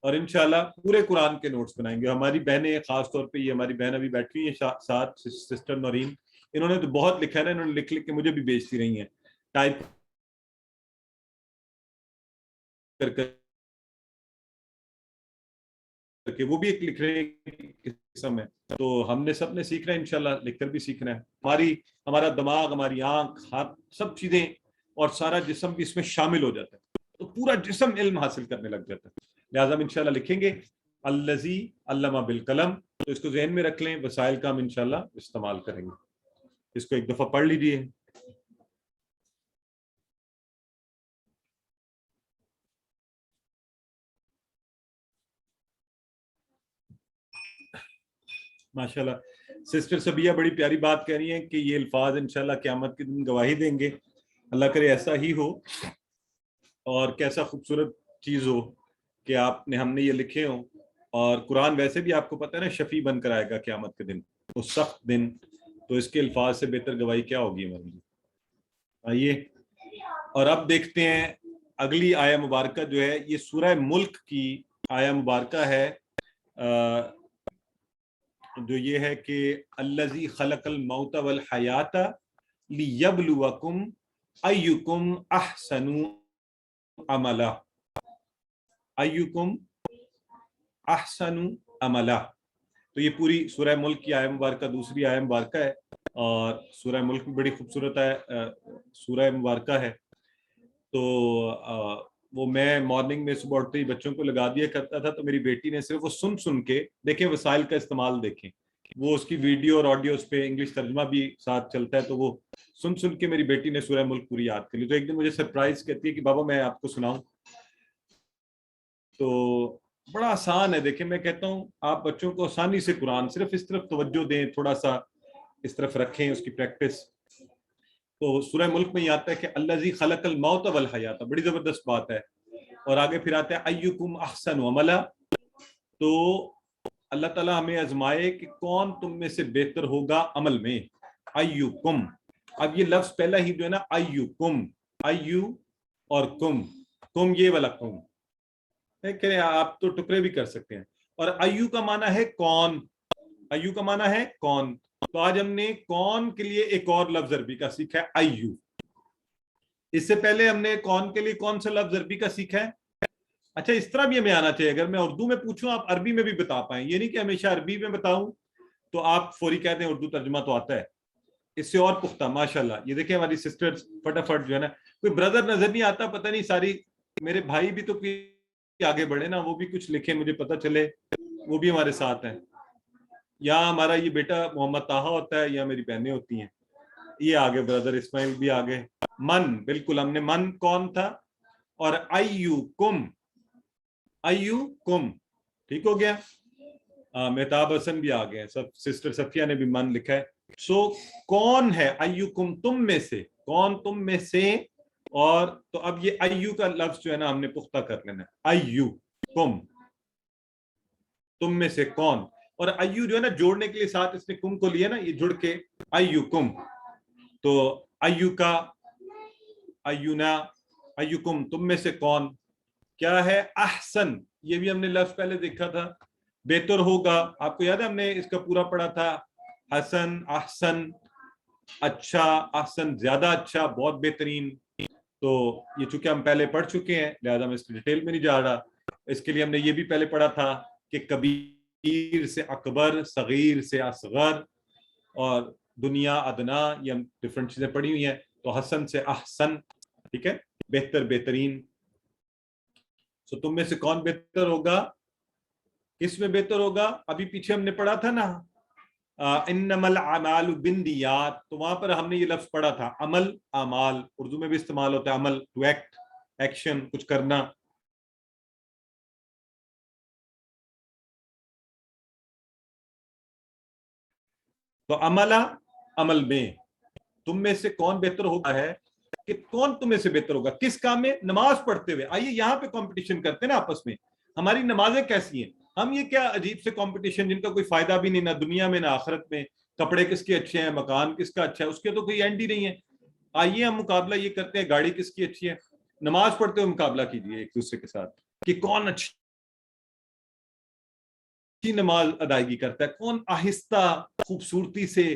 اور انشاءاللہ پورے قرآن کے نوٹس بنائیں گے. ہماری بہنیں، خاص طور پہ یہ ہماری بہن ابھی بیٹھی ہیں ساتھ، سسٹر نورین، انہوں نے تو بہت لکھا ہے نا, انہوں نے لکھ لکھ کے مجھے بھی بیچتی رہی ہیں, ٹائپ کر کہ وہ بھی ایک لکھنے کی قسم ہے. تو ہم نے سب نے سیکھنا ہے انشاءاللہ, لکھ کر بھی سیکھنا ہے. ہمارا دماغ, ہماری آنکھ, ہاتھ, سب چیزیں اور سارا جسم بھی اس میں شامل ہو جاتا ہے, تو پورا جسم علم حاصل کرنے لگ جاتا ہے. لہٰذا ہم انشاءاللہ لکھیں گے الذی علم بالقلم, تو اس کو ذہن میں رکھ لیں, وسائل کا ہم انشاءاللہ استعمال کریں گے. اس کو ایک دفعہ پڑھ لیجئے. ماشاءاللہ سسٹر سبیہ بڑی پیاری بات کہہ رہی ہیں کہ یہ الفاظ انشاءاللہ قیامت کے دن گواہی دیں گے. اللہ کرے ایسا ہی ہو, اور کیسا خوبصورت چیز ہو کہ ہم نے یہ لکھے ہوں. اور قرآن ویسے بھی آپ کو پتہ ہے نا شفیع بن کر آئے گا قیامت کے دن, اس سخت دن, تو اس کے الفاظ سے بہتر گواہی کیا ہوگی ہمارے لیے. آئیے اور اب دیکھتے ہیں اگلی آیہ مبارکہ جو ہے, یہ سورہ ملک کی آیہ مبارکہ ہے, جو یہ ہے کہ الذی خلق الموت والحیات لیبلوکم ایکم احسن عملا, ایکم احسن عملا. تو یہ پوری سورہ ملک کی آیہ مبارکہ دوسری آیہ مبارکہ ہے, اور سورہ ملک بھی بڑی خوبصورت سورہ مبارکہ ہے. تو وہ میں مارننگ میں صبح اٹھتے ہی بچوں کو لگا دیا کرتا تھا, تو میری بیٹی نے صرف وہ سن کے, دیکھیں وسائل کا استعمال دیکھیں, وہ اس کی ویڈیو اور آڈیو اس پہ انگلش ترجمہ بھی ساتھ چلتا ہے, تو وہ سن کے میری بیٹی نے سورہ ملک پوری یاد کر لی. تو ایک دن مجھے سرپرائز کہتی ہے کہ بابا میں آپ کو سناؤں. تو بڑا آسان ہے, دیکھیں میں کہتا ہوں آپ بچوں کو آسانی سے قرآن صرف اس طرف توجہ دیں, تھوڑا سا اس طرف رکھیں اس کی پریکٹس. تو سورہ ملک میں یہ آتا ہے کہ الذی خلق الموت والحیات, بڑی زبردست بات ہے. اور آگے پھر آتا ہے ایکم احسن عملا, تو اللہ تعالیٰ ہمیں آزمائے کہ کون تم میں سے بہتر ہوگا عمل میں. ایکم, اب یہ لفظ پہلا ہی جو ہے نا ایکم, ایو اور کم یہ والا کم, دیکھیں آپ تو ٹکڑے بھی کر سکتے ہیں. اور ایو کا معنی ہے کون, ایو کا معنی ہے کون. تو آج ہم نے کون کے لیے ایک اور لفظ عربی کا سیکھا ہے ایو. اس سے پہلے ہم نے کون کے لیے کون سا لفظ عربی کا سیکھا ہے. اچھا اس طرح بھی ہمیں آنا چاہیے, اگر میں اردو میں پوچھوں آپ عربی میں بھی بتا پائیں, یہ نہیں کہ ہمیشہ عربی میں بتاؤں تو آپ فوری کہتے ہیں اردو ترجمہ تو آتا ہے. اس سے اور پختہ ماشاءاللہ. یہ دیکھیں ہماری سسٹرز فٹافٹ جو ہے نا, کوئی بردر نظر نہیں آتا, پتہ نہیں ساری میرے بھائی بھی تو آگے بڑھے نا, وہ بھی کچھ لکھیں مجھے پتہ چلے, وہ بھی ہمارے ساتھ ہیں. یا ہمارا یہ بیٹا محمد طاہا ہوتا ہے, یا میری بہنیں ہوتی ہیں, یہ آگے بردر اسماعیل بھی آگے. من, بالکل ہم نے من کون تھا, اور ایوکم, ایوکم ٹھیک ہو گیا. مہتاب حسن بھی آگے ہیں, سب سسٹر صفیہ نے بھی من لکھا ہے. سو کون ہے ایوکم, تم میں سے, کون تم میں سے. اور تو اب یہ ایو کا لفظ جو ہے نا ہم نے پختہ کر لینا ہے, ایو کم, تم میں سے کون. اور ایو جو ہے نا جوڑنے کے لیے ساتھ اس نے کم کو لیا نا, یہ جڑ کے ایو کم. تو ایو کا, ایونا, ایوکم تم میں سے کون کیا ہے. احسن, یہ بھی ہم نے لفظ پہلے دیکھا تھا, بہتر ہوگا. آپ کو یاد ہے ہم نے اس کا پورا پڑھا تھا, حسن, احسن, اچھا, احسن زیادہ اچھا, بہت بہترین. تو یہ چونکہ ہم پہلے پڑھ چکے ہیں لہذا میں اس کی ڈیٹیل میں نہیں جا رہا. اس کے لیے ہم نے یہ بھی پہلے پڑھا تھا کہ کبیر سے اکبر, صغیر سے اصغر, اور دنیا ادنا, یہ ہم ڈفرنٹ چیزیں پڑھی ہوئی ہیں. تو حسن سے احسن, ٹھیک ہے, بہتر, بہترین. سو تم میں سے کون بہتر ہوگا, کس میں بہتر ہوگا. ابھی پیچھے ہم نے پڑھا تھا نا انما الاعمال بالنیات, تو وہاں پر ہم نے یہ لفظ پڑھا تھا عمل, اعمال, اردو میں بھی استعمال ہوتا ہے عمل, ٹو ایکٹ, ایکشن, کچھ کرنا. تو عمل میں تم میں سے کون بہتر ہوگا ہے کہ کون تم میں سے بہتر ہوگا کس کام میں. نماز پڑھتے ہوئے. آئیے یہاں پہ کمپٹیشن کرتے ہیں نا آپس میں, ہماری نمازیں کیسی ہیں. ہم یہ کیا عجیب سے کمپٹیشن جن کا کوئی فائدہ بھی نہیں, نہ دنیا میں نہ آخرت میں. کپڑے کس کے اچھے ہیں, مکان کس کا اچھا ہے, اس کے تو کوئی اینڈ ہی نہیں ہے. آئیے ہم مقابلہ یہ کرتے ہیں گاڑی کس کی اچھی ہے. نماز پڑھتے ہوئے مقابلہ کیجیے ایک دوسرے کے ساتھ کہ کون اچھی نماز ادائیگی کرتا ہے, کون آہستہ خوبصورتی سے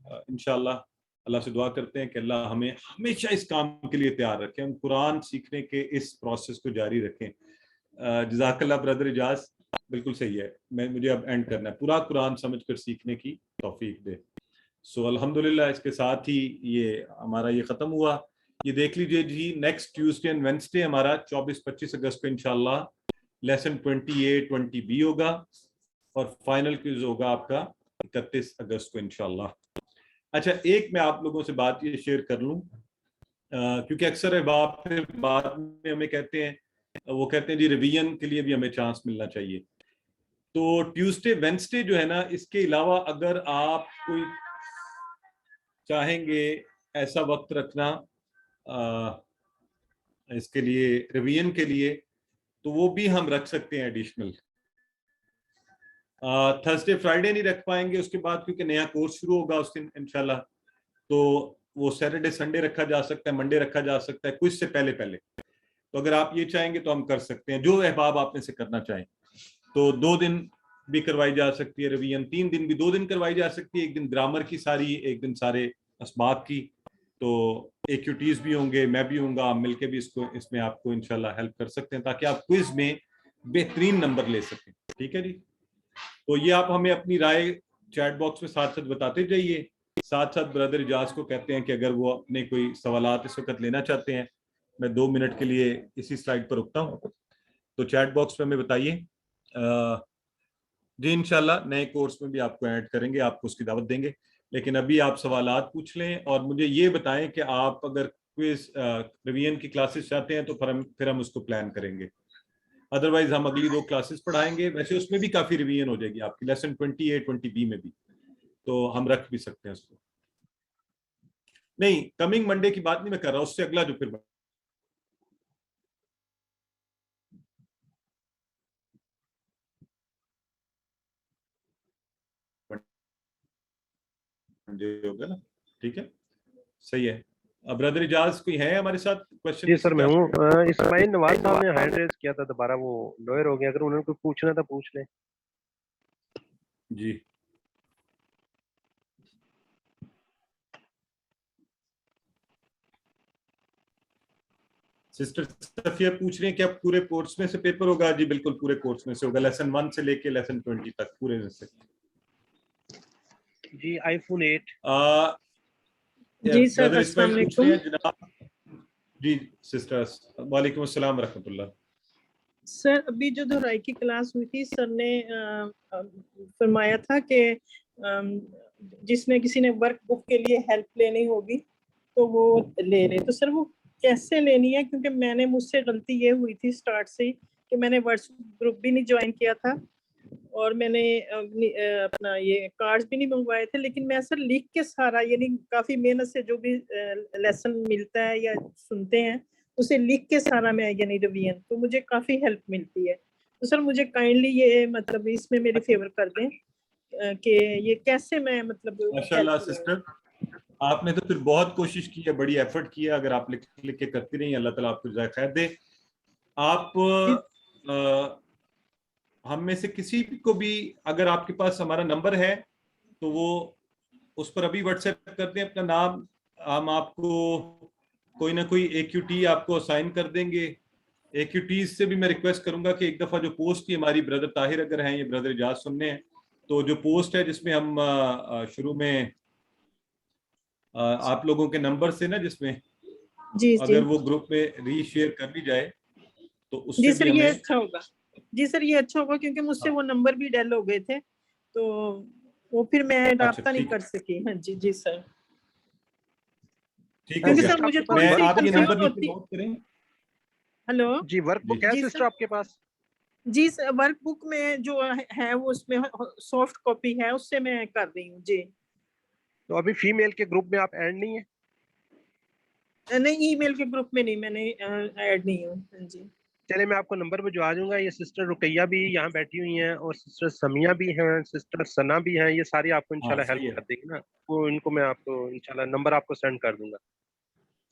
انشاءاللہ اللہ سے دعا کرتے ہیں کہ اللہ ہمیں ہمیشہ اس کام کے لیے تیار رکھیں, ہم قرآن سیکھنے کے اس پروسیس کو جاری رکھیں. جزاک اللہ برادر اجاز, بالکل صحیح ہے, مجھے اب اینڈ کرنا ہے, پورا قرآن سمجھ کر سیکھنے کی توفیق دے. سو الحمدللہ اس کے ساتھ ہی یہ ہمارا یہ ختم ہوا. یہ دیکھ لیجئے جی, نیکسٹ ٹیوزڈے اینڈ وینسڈے ہمارا 24-25 اگست کو انشاءاللہ لیسن 28-20B ہوگا, اور فائنل کوئز ہوگا آپ کا 31 اگست کو انشاءاللہ. اچھا, ایک میں آپ لوگوں سے بات یہ شیئر کر لوں, کیونکہ اکثر احباب پھر بعد میں ہمیں کہتے ہیں, وہ کہتے ہیں جی ریویژن کے لیے بھی ہمیں چانس ملنا چاہیے. تو ٹیوزڈے وینسڈے جو ہے نا, اس کے علاوہ اگر آپ کوئی چاہیں گے ایسا وقت رکھنا اس کے لیے ریویژن کے لیے, تو وہ بھی ہم رکھ سکتے ہیں ایڈیشنل. تھرسڈے فرائیڈے نہیں رکھ پائیں گے اس کے بعد, کیونکہ نیا کورس شروع ہوگا اس دن انشاءاللہ, تو وہ سیٹرڈے سنڈے رکھا جا سکتا ہے, منڈے رکھا جا سکتا ہے, کچھ سے پہلے. تو اگر آپ یہ چاہیں گے تو ہم کر سکتے ہیں, جو احباب آپ میں سے کرنا چاہیں. تو 2 دن بھی کروائی جا سکتی ہے ریویژن, 3 دن بھی, 2 دن کروائی جا سکتی ہے, 1 دن گرامر کی ساری, 1 دن سارے اسباق کی. تو ایکیوٹیز بھی ہوں گے, میں بھی ہوں گا, ہم مل کے بھی اس میں آپ کو انشاءاللہ ہیلپ کر سکتے ہیں, تاکہ آپ کوئز میں بہترین نمبر لے سکیں. ٹھیک ہے جی, تو یہ آپ ہمیں اپنی رائے چیٹ باکس میں ساتھ ساتھ بتاتے جائیے. ساتھ ساتھ برادر اجاز کو کہتے ہیں کہ اگر وہ اپنے کوئی سوالات اس وقت لینا چاہتے ہیں, میں 2 منٹ کے لیے اسی سلائیڈ پر رکتا ہوں, تو چیٹ باکس پہ ہمیں بتائیے. جی انشاءاللہ نئے کورس میں بھی آپ کو ایڈ کریں گے, آپ کو اس کی دعوت دیں گے, لیکن ابھی آپ سوالات پوچھ لیں, اور مجھے یہ بتائیں کہ آپ اگر کوئز ریویژن کی کلاسز چاہتے ہیں تو پھر ہم اس کو پلان کریں گے. ادروائز ہم اگلی 2 کلاسز پڑھائیں گے. ویسے اس میں بھی کافی ریویژن ہو جائے گی آپ کی, لیسن 28-20B میں بھی, تو ہم رکھ بھی سکتے ہیں اس کو. نہیں, کمنگ منڈے کی بات نہیں میں کر رہا, اس سے اگلا جو پھر ہوگا نا. ٹھیک ہے, صحیح ہے. برادر اجاز کوئی ہے ہمارے ساتھ کوشچن؟ جی سر میں ہوں. اسماعیل نواز صاحب نے ہینڈ ریز کیا تھا دوبارہ, وہ لوئر ہو گیا, اگر انہوں نے کوئی پوچھنا تھا پوچھ لیں. جی سسٹر صفیہ پوچھ رہے ہیں کہ اب پورے کورس میں سے پیپر ہوگا. جی بالکل پورے کورس میں سے ہوگا, لیسن 1 سے لے کے لیسن 20 تک پورے میں سے. جی آئی فون 8. جی سر السلام علیکم. جناب جی سسٹر, وعلیکم السلام ورحمۃ اللہ. سر ابھی جو دہرائی کی کلاس ہوئی تھی, سر نے فرمایا تھا کہ جس میں کسی نے ورک بک کے لیے ہیلپ لینی ہوگی تو وہ لے لے. تو سر وہ کیسے لینی ہے, کیونکہ میں نے, مجھ سے غلطی یہ ہوئی تھی اسٹارٹ سے ہی کہ میں نے واٹس گروپ بھی نہیں جوائن کیا تھا, اور میں نے اپنا یہ کارڈز بھی نہیں منگوائے تھے, لیکن میں سر لکھ کے سارا, یعنی کافی محنت سے جو بھی لیسن ملتا ہے یا سنتے ہیں اسے لکھ کے سارا میں, یعنی ریویژن, تو مجھے کافی ہیلپ ملتی ہے. تو سر مجھے کائنڈلی یہ مطلب اس میں میری فیور کر دیں کہ یہ کیسے میں مطلب. ماشاءاللہ سسٹر, آپ نے تو پھر بہت کوشش کی ہے, بڑی ایفرٹ کی ہے. اگر آپ لکھ کے کرتی رہی, اللہ تعالیٰ آپ کو جزائے خیر دے. آپ ہم میں سے کسی کو بھی اگر آپ کے پاس ہمارا نمبر ہے تو وہ اس پر ابھی واٹس ایپ کر دیں اپنا نام, ہم آپ کو کوئی نہ کوئی ایکیوٹی آپ کو اسائن کر دیں گے. ایکیوٹیز سے بھی میں ریکویسٹ کروں گا کہ ایک دفعہ جو پوسٹ تھی ہماری, برادر طاہر اگر ہیں, یہ برادر اجاز سننے ہیں, تو جو پوسٹ ہے جس میں ہم شروع میں آپ لوگوں کے نمبر سے نا, جس میں اگر وہ گروپ میں ری شیئر کر لی جائے تو اس جی سے سر بھی یہ ہمیں. اچھا ہوگا. جی سر یہ اچھا ہوگا, کیونکہ مجھ سے وہ نمبر بھی ڈیل ہو گئے تھے, تو وہ پھر میں رابطہ نہیں کر سکی. ہاں جی جی سر, ٹھیک ہے سر مجھے تھوڑی سی کنفیوژن ہوتی. ہلو جی ورک بک ہے سسٹر آپ کے پاس؟ جی سر ورک بک میں جو ہے وہ اس میں سافٹ کاپی ہے, اس سے میں کر رہی ہوں. جی تو ابھی فیمیل کے گروپ میں آپ ایڈ نہیں ہیں؟ نہیں, ای میل کے گروپ میں نہیں, میں نے ایڈ نہیں ہوں. جی چلے میں آپ کو نمبر پہ جو آ جاؤں گا. یہ سسٹر رقیہ بھی یہاں بیٹھی ہوئی ہیں, اور سسٹر سمیہ بھی ہیں, سسٹر ثنا بھی ہیں, یہ ساری آپ کو انشاءاللہ ہیلپ کر دیں گی نا. وہ ان کو میں آپ کو انشاءاللہ نمبر آپ کو سینڈ کر دوں گا.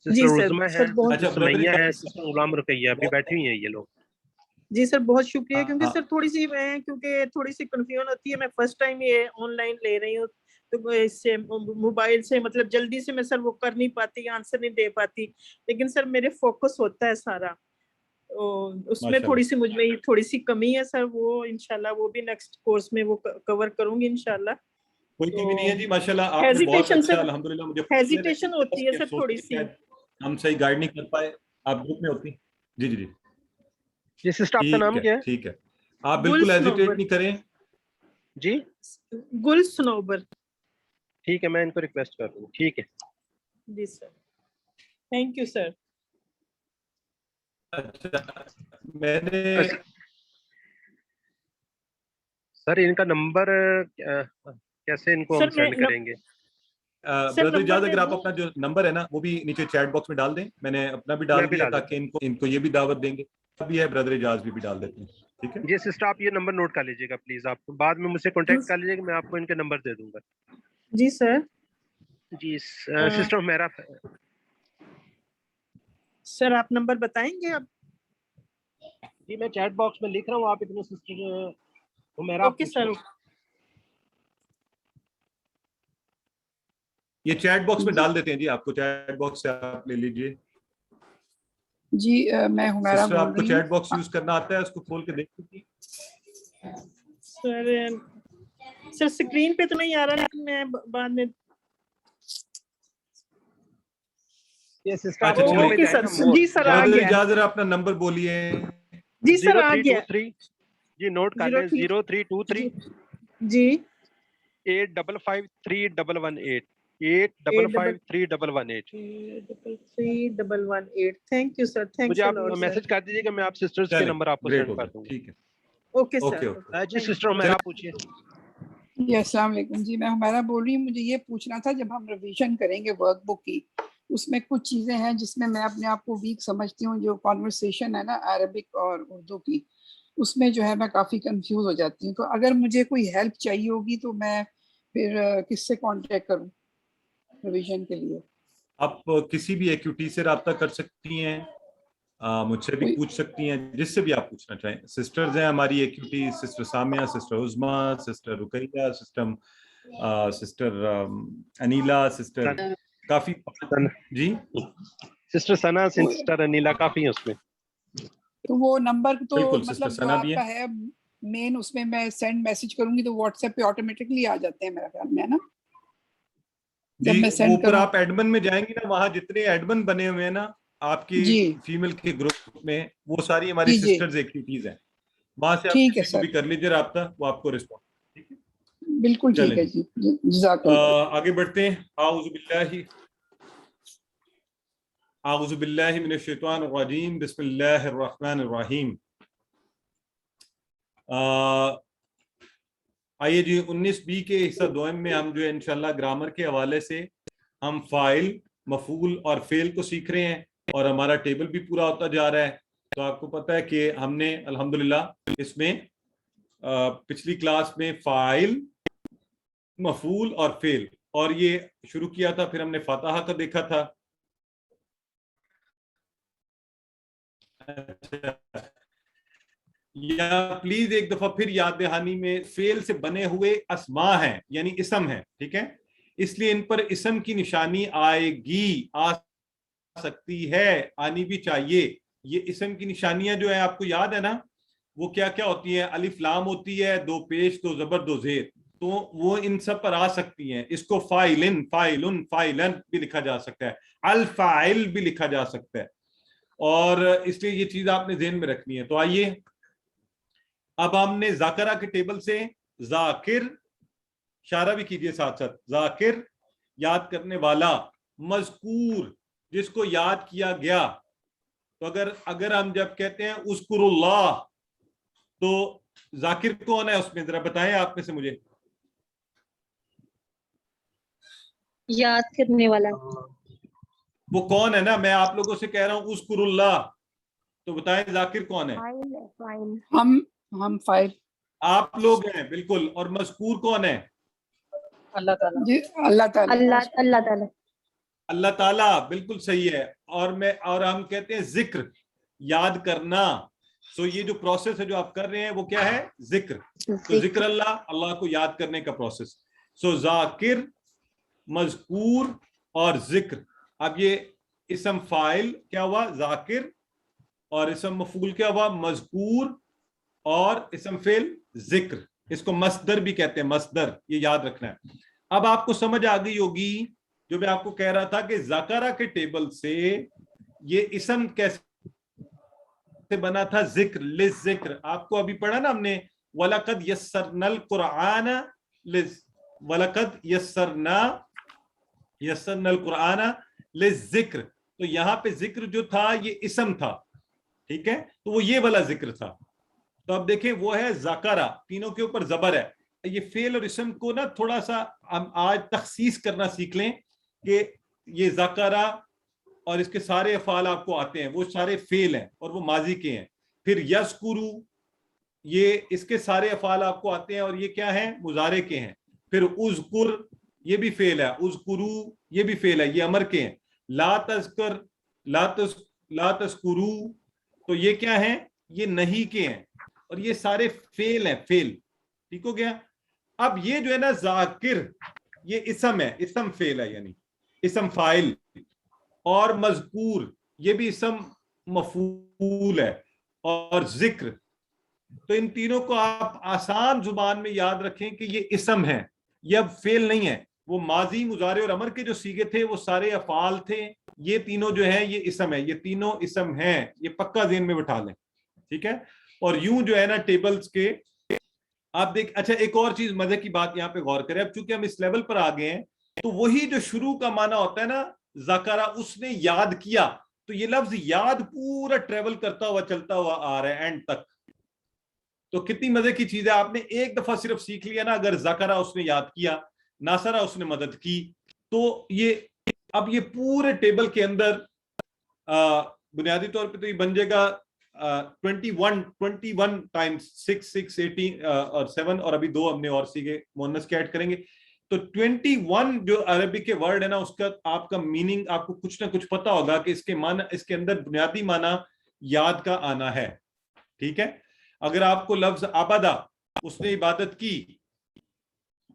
سسٹر رزمہ ہے, سسٹر سمیہ ہے, سسٹر غلام رقیہ بھی بیٹھی ہوئی ہیں یہ لوگ. جی سر بہت شکریہ, کیونکہ ہاں. سر تھوڑی سی میں کیونکہ تھوڑی سی کنفیوژن ہوتی ہے, میں فرسٹ ٹائم یہ آن لائن لے رہی ہوں, تو اس سے موبائل سے مطلب جلدی سے میں سر وہ کر نہیں پاتی, آنسر نہیں دے پاتی, لیکن سر میرے فوکس ہوتا ہے سارا, اس میں تھوڑی سی مجھ میں تھوڑی سی کمی ہے سر, وہ انشاءاللہ وہ بھی نیکسٹ کورس میں وہ کور کروں گی انشاءاللہ. کوئی کمی نہیں ہے جی, ماشاءاللہ آپ نے بہت اچھا الحمدللہ. مجھے ہیزیٹیشن ہوتی ہے سر تھوڑی سی, ہم صحیح گائیڈ نہیں کر پائے, آپ گروپ میں ہوتی. جی جی جی جی سسٹر آپ کا نام کیا ہے؟ ٹھیک ہے, آپ بالکل ہیزیٹیٹ نہیں کریں. جی گل سنوبر. ٹھیک ہے, میں ان کو ریکویسٹ کر دوں. ٹھیک ہے جی سر, تھینک یو سر. اچھا میں نے سر ان کا نمبر کیسے ان کو ہم سینڈ کریں گے؟ برادر اجاز اگر آپ اپنا جو نمبر ہے نا وہ بھی نیچے چیٹ باکس میں ڈال دیں, میں نے اپنا بھی ڈال دیا تاکہ ان کو یہ بھی دعوت دیں گے. ابھی ہے برادر اجاز بھی ڈال دیتے ہیں. ٹھیک ہے جی سسٹر آپ یہ نمبر نوٹ کر لیجیے گا پلیز, آپ بعد میں مجھ سے کانٹیکٹ کر لیجیے گا, میں آپ کو ان کے نمبر دے دوں گا. جی سر. جی سسٹر میرا سر آپ نمبر بتائیں گے اب؟ جی میں چیٹ باکس میں لکھ رہا ہوں, آپ اتنے سسٹر میرا. Okay sir. یہ چیٹ باکس میں ڈال دیتے ہیں جی, آپ کو چیٹ باکس سے آپ لے لیجئے. جی میں حمیرہ بول رہی ہوں. آپ کو چیٹ باکس یوز کرنا آتا ہے, اس کو کھول کے دیکھ لیجیے. سر اسکرین پہ تو نہیں آ رہا, لیکن میں بعد میں. جی سر آ گیا. اجازت اپنا نمبر بولیے. جی سر آ گیا. جی نوٹ کر لیں, 0323 جی 855318 855318. تھینک یو سر, مجھے آپ میسج کر دیجیے گا, میں آپ سسٹرز کے نمبر آپ کو سینڈ کر دوں گا. ٹھیک ہے اوکے سر. جی سسٹر میرا پوچھیے. جی السلام علیکم. جی میں حمیرہ بول رہی ہوں, مجھے یہ پوچھنا تھا جب ہم ریویژن کریں گے ورک بک کی, اس میں کچھ چیزیں ہیں جس میں اپنے آپ کو ویک سمجھتی ہوں, جو کانورسیشن ہے نا عربک اور اردو کی, اس میں جو ہے میں کافی کنفیوز ہو جاتی ہوں. تو اگر مجھے کوئی ہیلپ چاہیے ہوگی تو میں پھر کس سے کانٹیکٹ کروں ریویژن کے لیے؟ آپ کسی بھی ایکٹیویٹی سے رابطہ کر سکتی ہیں, مجھ سے بھی پوچھ سکتی ہیں, جس سے بھی آپ پوچھنا چاہیں. سسٹرز ہیں ہماری activity, sister Samia, sister Uzma, sister Ruqaiya, sister Anila, sister کافی. جی سسٹر ثنا, سسٹر انیلا کافی ہیں اس میں. تو وہ نمبر تو بالکل مطلب جو آپ کا ہے مین, اس میں میں سینڈ میسج کروں گی تو واٹس ایپ پہ آٹومیٹکلی آ جاتے ہیں میرا خیال میں, ہے نا؟ جی وہ اوپر آپ ایڈمن میں جائیں گی نا, وہاں جتنے ایڈمن بنے ہوئے ہیں نا آپ کی فیمیل کے گروپ میں, وہ ساری ہماری سسٹرز ایکٹیویٹیز ہیں, وہاں سے آپ کسی کو بھی کر لیجیے رابطہ, وہ آپ کو رسپانس. ٹھیک ہے بالکل ٹھیک ہے جی, جزاک اللہ. آگے بڑھتے ہیں. اعوذ باللہ من الشیطان الرجیم, بسم اللہ الرحمن الرحیم. آئیے جی 19B کے حصہ دوم میں ہم جو ہے انشاءاللہ گرامر کے حوالے سے ہم فاعل, مفعول اور فعل کو سیکھ رہے ہیں, اور ہمارا ٹیبل بھی پورا ہوتا جا رہا ہے. تو آپ کو پتہ ہے کہ ہم نے الحمدللہ اس میں پچھلی کلاس میں فاعل, مفعول اور فعل اور یہ شروع کیا تھا, پھر ہم نے فاتحہ کا دیکھا تھا. یا پلیز ایک دفعہ پھر یاد دہانی میں, فعل سے بنے ہوئے اسماء ہیں یعنی اسم ہیں, ٹھیک ہے, اس لیے ان پر اسم کی نشانی آئے گی, آ سکتی ہے, آنی بھی چاہیے. یہ اسم کی نشانیاں جو ہیں آپ کو یاد ہے نا, وہ کیا کیا ہوتی ہیں؟ الف لام ہوتی ہے, 2 پیش 2 زبر 2 زیر, تو وہ ان سب پر آ سکتی ہیں. اس کو فاعلن, فاعلن, فاعلن بھی لکھا جا سکتا ہے, الفاعل بھی لکھا جا سکتا ہے, اور اس لیے یہ چیز آپ نے ذہن میں رکھنی ہے. تو آئیے اب ہم نے ذاکرہ کے ٹیبل سے ذاکر, اشارہ بھی کیجئے ساتھ ساتھ, ذاکر یاد کرنے والا, مذکور جس کو یاد کیا گیا. تو اگر ہم جب کہتے ہیں اذکر اللہ, تو ذاکر کون ہے اس میں, ذرا بتائیں آپ میں سے مجھے. یاد کرنے والا. وہ کون ہے نا, میں آپ لوگوں سے کہہ رہا ہوں اذکر اللہ, تو بتائیں ذاکر کون ہے؟ ہم فاعل, آپ لوگ ہیں بالکل. اور مذکور کون ہے؟ اللہ تعالیٰ. جی اللہ تعالیٰ. اللہ تعالیٰ. اللہ تعالیٰ, بالکل صحیح ہے. اور ہم کہتے ہیں ذکر, یاد کرنا, سو یہ جو پروسیس ہے جو آپ کر رہے ہیں وہ کیا ہے؟ ذکر. تو ذکر اللہ, اللہ کو یاد کرنے کا پروسیس. سو ذاکر, مذکور اور ذکر. اب یہ اسم فاعل کیا ہوا؟ ذاکر, اور اسم مفعول کیا ہوا؟ مذکور, اور اسم فعل ذکر. اس کو مصدر بھی کہتے ہیں, مصدر, یہ یاد رکھنا ہے. اب آپ کو سمجھ آ گئی ہوگی جو میں آپ کو کہہ رہا تھا کہ ذکرہ کے ٹیبل سے یہ اسم کیسے بنا تھا؟ ذکر, للذکر. آپ کو ابھی پڑھا نا ہم نے, وَلَقَدْ يَسَّرْنَا الْقُرْآنَ وَلَقَدْ يَسَّرْنَا الْقُرْآنَ لِلذِّکْر. تو یہاں پہ ذکر جو تھا یہ اسم تھا, ٹھیک ہے, تو وہ یہ والا ذکر تھا. تو اب دیکھیں وہ ہے ذکرہ, تینوں کے اوپر زبر ہے. یہ فعل اور اسم کو نا تھوڑا سا ہم آج تخصیص کرنا سیکھ لیں کہ یہ ذکرہ اور اس کے سارے افعال آپ کو آتے ہیں, وہ سارے فعل ہیں اور وہ ماضی کے ہیں. پھر یذکرو, یہ اس کے سارے افعال آپ کو آتے ہیں اور یہ کیا ہیں؟ مضارع کے ہیں. پھر اذکر, یہ بھی فعل ہے. اذکرو, یہ بھی فعل ہے, یہ امر کے ہیں. لا تذکر, لا تذکرو, تو یہ کیا ہیں؟ یہ نہیں کے ہیں, اور یہ سارے فعل ہیں, فعل. ٹھیک ہو گیا. اب یہ جو ہے نا ذاکر, یہ اسم ہے, اسم فعل ہے, یعنی اسم فاعل. اور مذکور, یہ بھی اسم مفعول ہے. اور ذکر, تو ان تینوں کو آپ آسان زبان میں یاد رکھیں کہ یہ اسم ہے, یہ اب فعل نہیں ہے. وہ ماضی, مضارع اور امر کے جو صیغے تھے وہ سارے افعال تھے. یہ تینوں جو ہیں یہ اسم ہے, یہ تینوں اسم ہیں, یہ پکا ذہن میں بٹھا لیں, ٹھیک ہے. اور یوں جو ہے نا ٹیبلز کے آپ دیکھ. اچھا ایک اور چیز مزے کی بات یہاں پہ غور کریں. اب چونکہ ہم اس لیول پر آ گئے ہیں تو وہی جو شروع کا معنی ہوتا ہے نا ذکرہ, اس نے یاد کیا, تو یہ لفظ یاد پورا ٹریول کرتا ہوا چلتا ہوا آ رہا ہے اینڈ تک. تو کتنی مزے کی چیز ہے, آپ نے ایک دفعہ صرف سیکھ لیا نا, اگر ذکرہ اس نے یاد کیا, ناصرہ اس نے مدد کی, تو یہ اب یہ پورے ٹیبل کے اندر بنیادی طور پہ تو یہ بن جائے گا 21 ٹائمز 6 6 18 اور 7, اور ابھی 2 ہم نے اور سیکھے مؤنث کے ایڈ کریں گے. تو 21 جو عربی کے ورڈ ہے نا, اس کا آپ کا میننگ آپ کو کچھ نہ کچھ پتا ہوگا کہ اس کے معنی, اس کے اندر بنیادی معنی یاد کا آنا ہے, ٹھیک ہے. اگر آپ کو لفظ عبدہ, اس نے عبادت کی,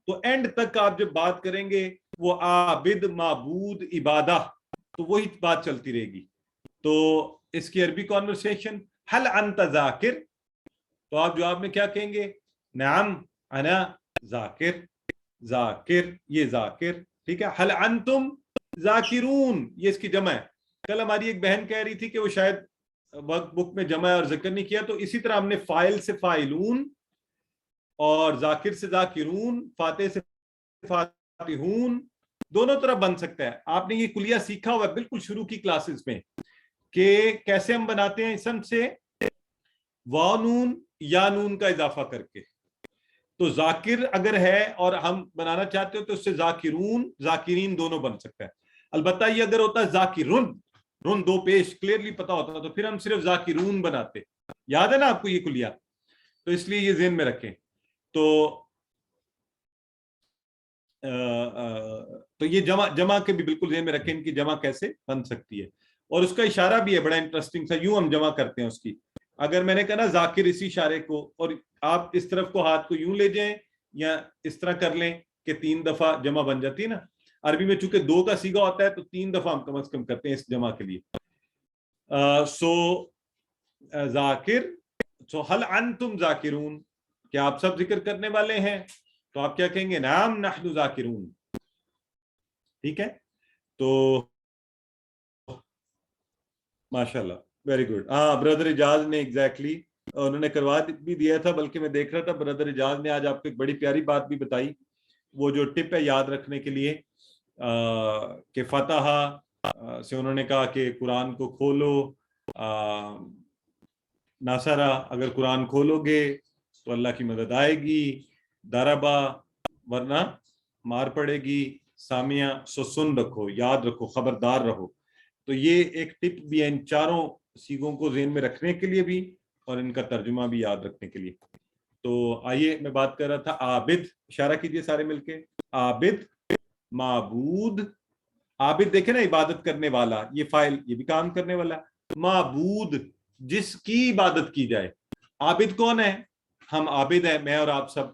تو اینڈ تک آپ جب بات کریں گے وہ عابد, معبود, عبادہ, تو وہی بات چلتی رہے گی. تو اس کی عربی کانورسیشن حل انت ذاکر, تو آپ جواب میں کیا کہیں گے؟ نعم انا ذاکر, ذاکر, یہ ذاکر, ٹھیک ہے. حل انتم ذاکرون, یہ اس کی جمع ہے. کل ہماری ایک بہن کہہ رہی تھی کہ وہ شاید ورک بک میں جمع اور ذکر نہیں کیا, تو اسی طرح ہم نے فاعل سے فاعلون, اور ذاکر سے ذاکرون, فاتح سے فاتحون, دونوں طرح بن سکتا ہے. آپ نے یہ کلیہ سیکھا ہوا ہے بالکل شروع کی کلاسز میں کہ کیسے ہم بناتے ہیں اسم سے واو نون یا نون کا اضافہ کر کے. تو ذاکر اگر ہے اور ہم بنانا چاہتے ہو تو اس سے ذاکرون, ذاکرین دونوں بن سکتا ہے. البتہ یہ اگر ہوتا ہے ذاکرون, رن 2 پیش کلیئرلی پتا ہوتا تو پھر ہم صرف ذاکرون بناتے. یاد ہے نا آپ کو یہ کلیہ, تو اس لیے یہ ذہن میں رکھیں. تو یہ جمع کے بھی بالکل ذہن میں رکھیں, ان کی جمع کیسے بن سکتی ہے. اور اس کا اشارہ بھی ہے بڑا انٹرسٹنگ سا, یوں ہم جمع کرتے ہیں اس کی. اگر میں نے کہا نا ذاکر, اسی اشارے کو, اور آپ اس طرف کو ہاتھ کو یوں لے جائیں یا اس طرح کر لیں کہ 3 دفعہ جمع بن جاتی ہے نا. عربی میں چونکہ 2 کا صیغہ ہوتا ہے تو 3 دفعہ ہم کم از کم کرتے ہیں اس جمع کے لیے. ذاکر, سو حل انتم ذاکرون, کیا آپ سب ذکر کرنے والے ہیں؟ تو آپ کیا کہیں گے؟ نعم نحن ذاکرون, ٹھیک ہے. تو ماشاءاللہ, ویری گڈ. ہاں بردر اجاز نے ایگزیکٹلی انہوں نے کروا بھی دیا تھا, بلکہ میں دیکھ رہا تھا بردر اجاز نے آج آپ کو ایک بڑی پیاری بات بھی بتائی. وہ جو ٹپ ہے یاد رکھنے کے لیے کہ فتح سے انہوں نے کہا کہ قرآن کو کھولو, ناصرہ اگر قرآن کھولو گے تو اللہ کی مدد آئے گی, دربا ورنہ مار پڑے گی, سامیہ سو سن رکھو, یاد رکھو, خبردار رہو. تو یہ ایک ٹپ بھی ہے ان چاروں سیغوں کو ذہن میں رکھنے کے لیے بھی اور ان کا ترجمہ بھی یاد رکھنے کے لیے. تو آئیے میں بات کر رہا تھا عابد, اشارہ کیجئے سارے مل کے. عابد, معبود, عابد دیکھیں نا عبادت کرنے والا, یہ فاعل, یہ بھی کام کرنے والا. معبود جس کی عبادت کی جائے. عابد کون ہے؟ ہم عابد ہیں, میں اور آپ سب,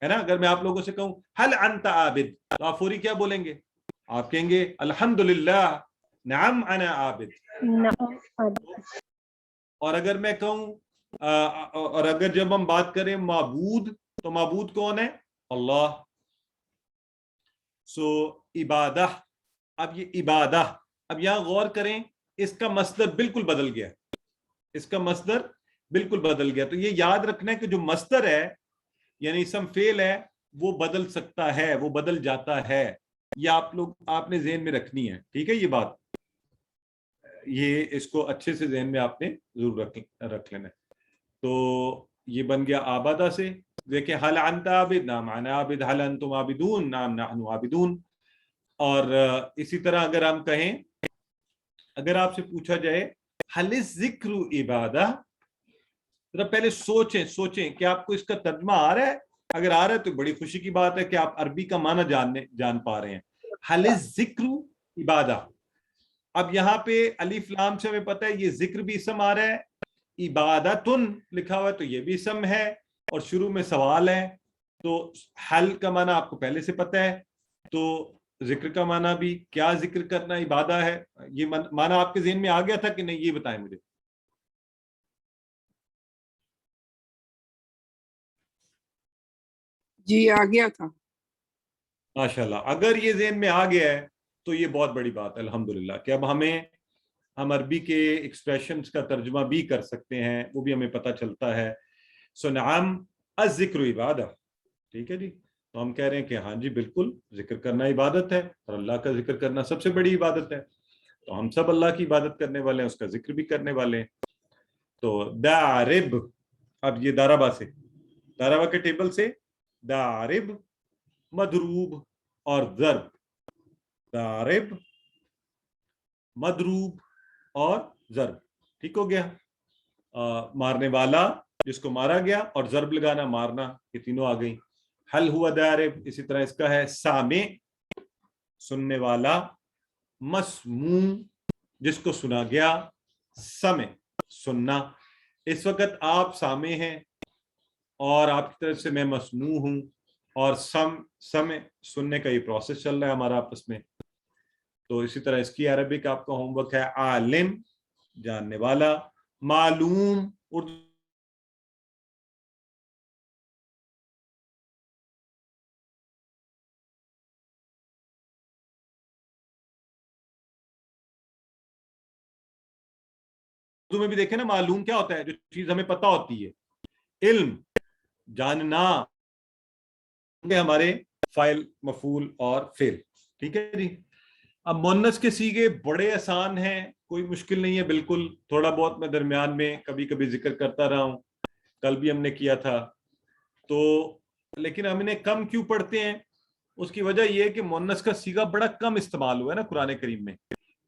ہے نا. اگر میں آپ لوگوں سے کہوں حل انت عابد, تو آپ فوری کیا بولیں گے؟ آپ کہیں گے الحمدللہ نعم انا عابد. اور اگر میں کہوں اور اگر جب ہم بات کریں معبود, تو معبود کون ہے؟ اللہ. سو عبادہ. اب یہ عبادہ, اب یہاں غور کریں, اس کا مصدر بالکل بدل گیا, اس کا مصدر بالکل بدل گیا. تو یہ یاد رکھنا ہے کہ جو مصدر ہے یعنی اسم فعل ہے وہ بدل سکتا ہے, وہ بدل جاتا ہے. یہ آپ نے ذہن میں رکھنی ہے, ٹھیک ہے. یہ بات, یہ اس کو اچھے سے ذہن میں آپ نے ضرور رکھ لینا ہے. تو یہ بن گیا آبادہ سے. دیکھیں حل انت عابد نام انا عابد, حل انتم عابدون نام نحن عابدون. اور اسی طرح اگر ہم کہیں, اگر آپ سے پوچھا جائے حل الذکر عبادہ, ذرا پہلے سوچیں کہ آپ کو اس کا ترجمہ آ رہا ہے. اگر آ رہا ہے تو بڑی خوشی کی بات ہے کہ آپ عربی کا معنی جان پا رہے ہیں. حل الذکر عبادہ. اب یہاں پہ الف لام سے ہمیں پتہ ہے یہ ذکر بھی اسم آ رہا ہے, عبادتن لکھا ہوا ہے تو یہ بھی اسم ہے, اور شروع میں سوال ہے. تو حل کا معنی آپ کو پہلے سے پتہ ہے, تو ذکر کا معنی بھی, کیا ذکر کرنا عبادہ ہے, یہ معنی آپ کے ذہن میں آ گیا تھا کہ نہیں, یہ بتائیں مجھے. جی آ گیا تھا. ماشاءاللہ, اگر یہ ذہن میں آ گیا ہے تو یہ بہت بڑی بات ہے الحمدللہ, کہ اب ہم عربی کے ایکسپریشنز کا ترجمہ بھی کر سکتے ہیں, وہ بھی ہمیں پتہ چلتا ہے. سو نعم الذکر عبادہ, ٹھیک ہے جی. تو ہم کہہ رہے ہیں کہ ہاں جی بالکل ذکر کرنا عبادت ہے, اور اللہ کا ذکر کرنا سب سے بڑی عبادت ہے. تو ہم سب اللہ کی عبادت کرنے والے ہیں, اس کا ذکر بھی کرنے والے ہیں. تو دارب, اب یہ داربا سے, داربا کے ٹیبل سے دارب, مدروب اور ضرب. دارب, مدروب اور ضرب, ٹھیک ہو گیا. مارنے والا جس کو مارا گیا, اور ضرب لگانا مارنا, یہ تینوں آ گئی. حل ہوا دارب, اسی طرح اس کا ہے سامع, سننے والا. مسموع, جس کو سنا گیا. سمع, سننا. اس وقت آپ سامع ہیں اور آپ کی طرف سے میں مسموع ہوں, اور سمع سننے کا یہ پروسیس چل رہا ہے ہمارا آپس میں. تو اسی طرح اس کی عربک آپ کا ہوم ورک ہے عالم, جاننے والا. معلوم, اردو میں بھی دیکھیں نا, معلوم کیا ہوتا ہے؟ جو چیز ہمیں پتہ ہوتی ہے. علم, جاننا, ہمارے فاعل, مفعول اور فعل, ٹھیک ہے جی. اب مؤنث کے صیغے بڑے آسان ہیں, کوئی مشکل نہیں ہے بالکل. تھوڑا بہت میں درمیان میں کبھی کبھی ذکر کرتا رہا ہوں, کل بھی ہم نے کیا تھا. تو لیکن ہم انہیں کم کیوں پڑھتے ہیں؟ اس کی وجہ یہ ہے کہ مؤنث کا صیغہ بڑا کم استعمال ہوا ہے نا قرآن کریم میں.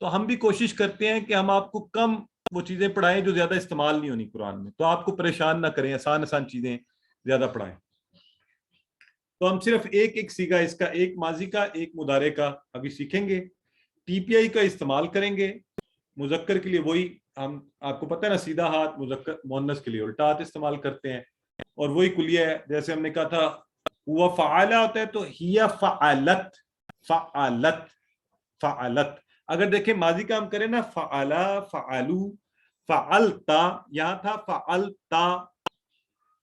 تو ہم بھی کوشش کرتے ہیں کہ ہم آپ کو کم وہ چیزیں پڑھائیں جو زیادہ استعمال نہیں ہونی قرآن میں. تو آپ کو پریشان نہ کریں, آسان چیزیں زیادہ پڑھائیں. تو ہم صرف ایک صیغہ, اس کا ایک ماضی کا, ایک مضارع کا ابھی سیکھیں گے. ٹی پی آئی کا استعمال کریں گے. مذکر کے لیے وہی, ہم آپ کو پتہ ہے نا, سیدھا ہاتھ. مذکر مؤنث کے لیے الٹا ہاتھ استعمال کرتے ہیں. اور وہی کلیہ ہے, جیسے ہم نے کہا تھا ہوا فعالہ ہوتا ہے تو ہیا فعلت, فعلت, فعلت. اگر دیکھیں ماضی کا ہم کریں نا, فعلا, فعلو, فعلتا, یہاں تھا فعلتا,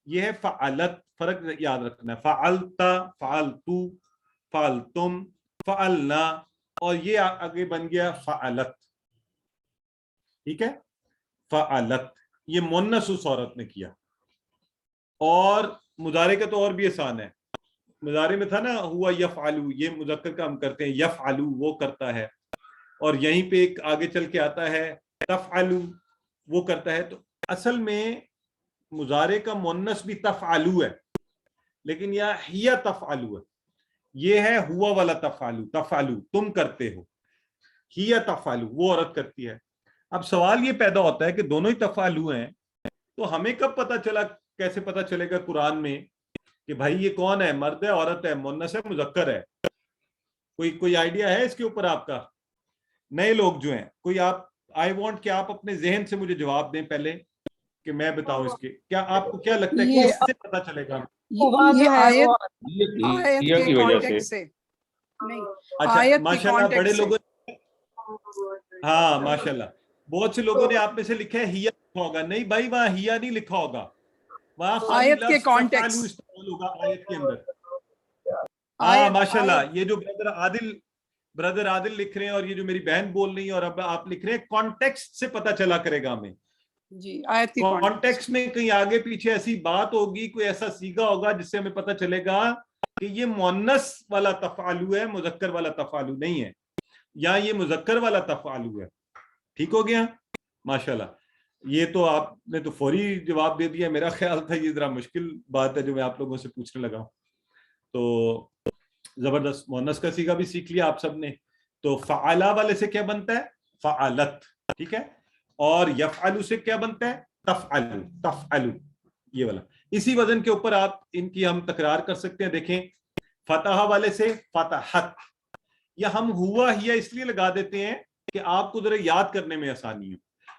یہ ہے فعلت. فرق یاد رکھنا ہے. فعلتا, فعلتو, فعلتم, فعلنا, اور یہ آگے بن گیا فعلت, ٹھیک ہے. فعلت, یہ مؤنث اس عورت نے کیا. اور مضارع کا تو اور بھی آسان ہے. مضارع میں تھا نا ہوا یفعلو, یہ مذکر کا ہم کرتے ہیں, یفعلو وہ کرتا ہے. اور یہیں پہ ایک آگے چل کے آتا ہے تفعلو, وہ کرتا ہے. تو اصل میں مضارع کا مؤنث بھی تفعلو ہے, لیکن یہ ہیا تفعلو ہے. یہ ہے ہوا والا تفعلو, تفعلو تم کرتے ہو, ہیا تفعلو وہ عورت کرتی ہے. اب سوال یہ پیدا ہوتا ہے کہ دونوں ہی تفعلو ہیں, تو ہمیں کب پتہ چلا, کیسے پتہ چلے گا قرآن میں کہ بھائی یہ کون ہے, مرد ہے, عورت ہے, مؤنث ہے, مذکر ہے؟ کوئی آئیڈیا ہے اس کے اوپر آپ کا؟ نئے لوگ جو ہیں, کوئی آئی وانٹ کہ آپ اپنے ذہن سے مجھے جواب دیں پہلے کہ میں بتاؤں اس کے کیا آپ کو کیا لگتا ہے کہ اس سے پتہ چلے گا یہ آیت ہیا کے کی وجہ کانٹیکٹ سے سے نہیں، اچھا آیت کے ماشاءاللہ بڑے کانٹیکٹ سے. لوگوں ہاں ماشاءاللہ بہت سے لوگوں نے آپ میں سے لکھا ہے ہیا لکھا ہوگا. نہیں بھائی وہاں ہیا نہیں لکھا ہوگا, وہاں خالی آیت کے لفظ کانٹیکس. تفعلوا استعمال ہوگا آیت کے اندر. ہاں ماشاءاللہ یہ جو بردر عادل لکھ رہے ہیں اور یہ جو میری بہن بول رہی ہیں اور اب آپ لکھ رہے ہیں کانٹیکسٹ سے پتہ چلا کرے گا ہمیں. جی آیت کی کانٹیکسٹ میں کہیں آگے پیچھے ایسی بات ہوگی, کوئی ایسا سیگا ہوگا جس سے ہمیں پتہ چلے گا کہ یہ مؤنث والا تفعلوا ہے, مذکر والا تفعلوا نہیں ہے, یا یہ مذکر والا تفعلوا ہے. ٹھیک ہو گیا ماشاءاللہ. یہ تو آپ نے تو فوری جواب دے دیا, میرا خیال تھا یہ ذرا مشکل بات ہے جو میں آپ لوگوں سے پوچھنے لگا ہوں. تو زبردست, مؤنث کا سیگا بھی سیکھ لیا آپ سب نے. تو فعلا والے سے کیا بنتا ہے فعلت, ٹھیک ہے, اور یفعلو سے کیا بنتا ہے تفعلو, تفعلو یہ والا. اسی وزن کے اوپر آپ ان کی ہم تکرار کر سکتے ہیں. دیکھیں فتح والے سے فتحت, یا ہم ہوا ہیا اس لیے لگا دیتے ہیں کہ آپ کو ذرا یاد کرنے میں آسانی ہو,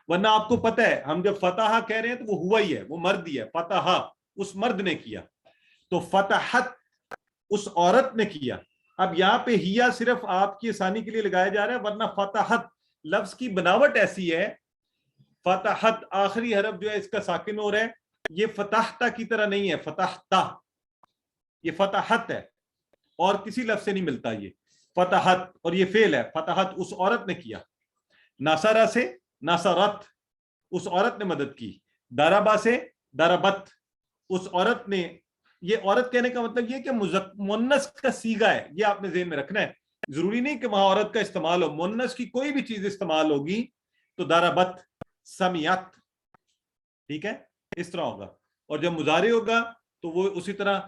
ورنہ آپ کو پتہ ہے ہم جب فتح کہہ رہے ہیں تو وہ ہوا ہی ہے, وہ مرد ہی ہے. فتح اس مرد نے کیا, تو فتحت اس عورت نے کیا. اب یہاں پہ ہیا صرف آپ کی آسانی کے لیے لگایا جا رہا ہے, ورنہ فتحت لفظ کی بناوٹ ایسی ہے, فتحت آخری حرف جو ہے اس کا ساکن ہو رہا ہے, یہ فتحتا کی طرح نہیں ہے, فتحتا یہ فتحت ہے اور کسی لفظ سے نہیں ملتا. یہ فتحت اور یہ فعل ہے, فتحت اس عورت نے کیا. ناصرہ سے ناصرت اس عورت نے مدد کی. داربا سے داربت اس عورت نے. یہ عورت کہنے کا مطلب یہ کہ مؤنث کا صیغہ ہے, یہ آپ نے ذہن میں رکھنا ہے. ضروری نہیں کہ وہاں عورت کا استعمال ہو, مؤنث کی کوئی بھی چیز استعمال ہوگی تو داربت سمیت, ٹھیک ہے, اس طرح ہوگا. اور جب مضارع ہوگا تو وہ اسی طرح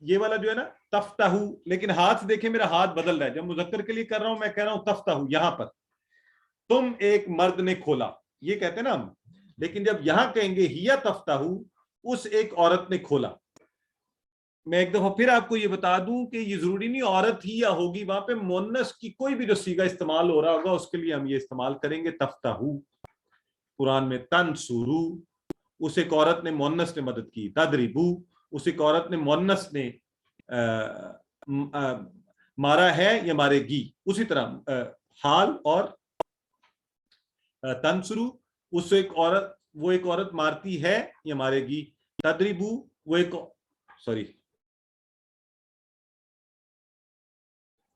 یہ والا جو ہے نا تفتحو, لیکن ہاتھ دیکھیں میرا ہاتھ بدل رہا ہے. جب مذکر کے لیے کر رہا ہوں میں کہہ رہا ہوں تفتحو, یہاں پر تم ایک مرد نے کھولا یہ کہتے ہیں نا ہم, لیکن جب یہاں کہیں گے ہیا تفتحو اس ایک عورت نے کھولا. میں ایک دفعہ پھر آپ کو یہ بتا دوں کہ یہ ضروری نہیں عورت ہی یا ہوگی, وہاں پہ مؤنث کی کوئی بھی جو صیغہ استعمال ہو رہا ہوگا اس کے لیے ہم یہ استعمال کریں گے تفتحو. قرآن میں تنصرو اس ایک عورت نے مؤنث نے مدد کی. تدریبو اس ایک عورت نے مؤنث نے مارا ہے یا مارے گی. اسی طرح حال اور تنصرو اس ایک عورت, وہ ایک عورت مارتی ہے یا مارے گی. تدریبو وہ ایک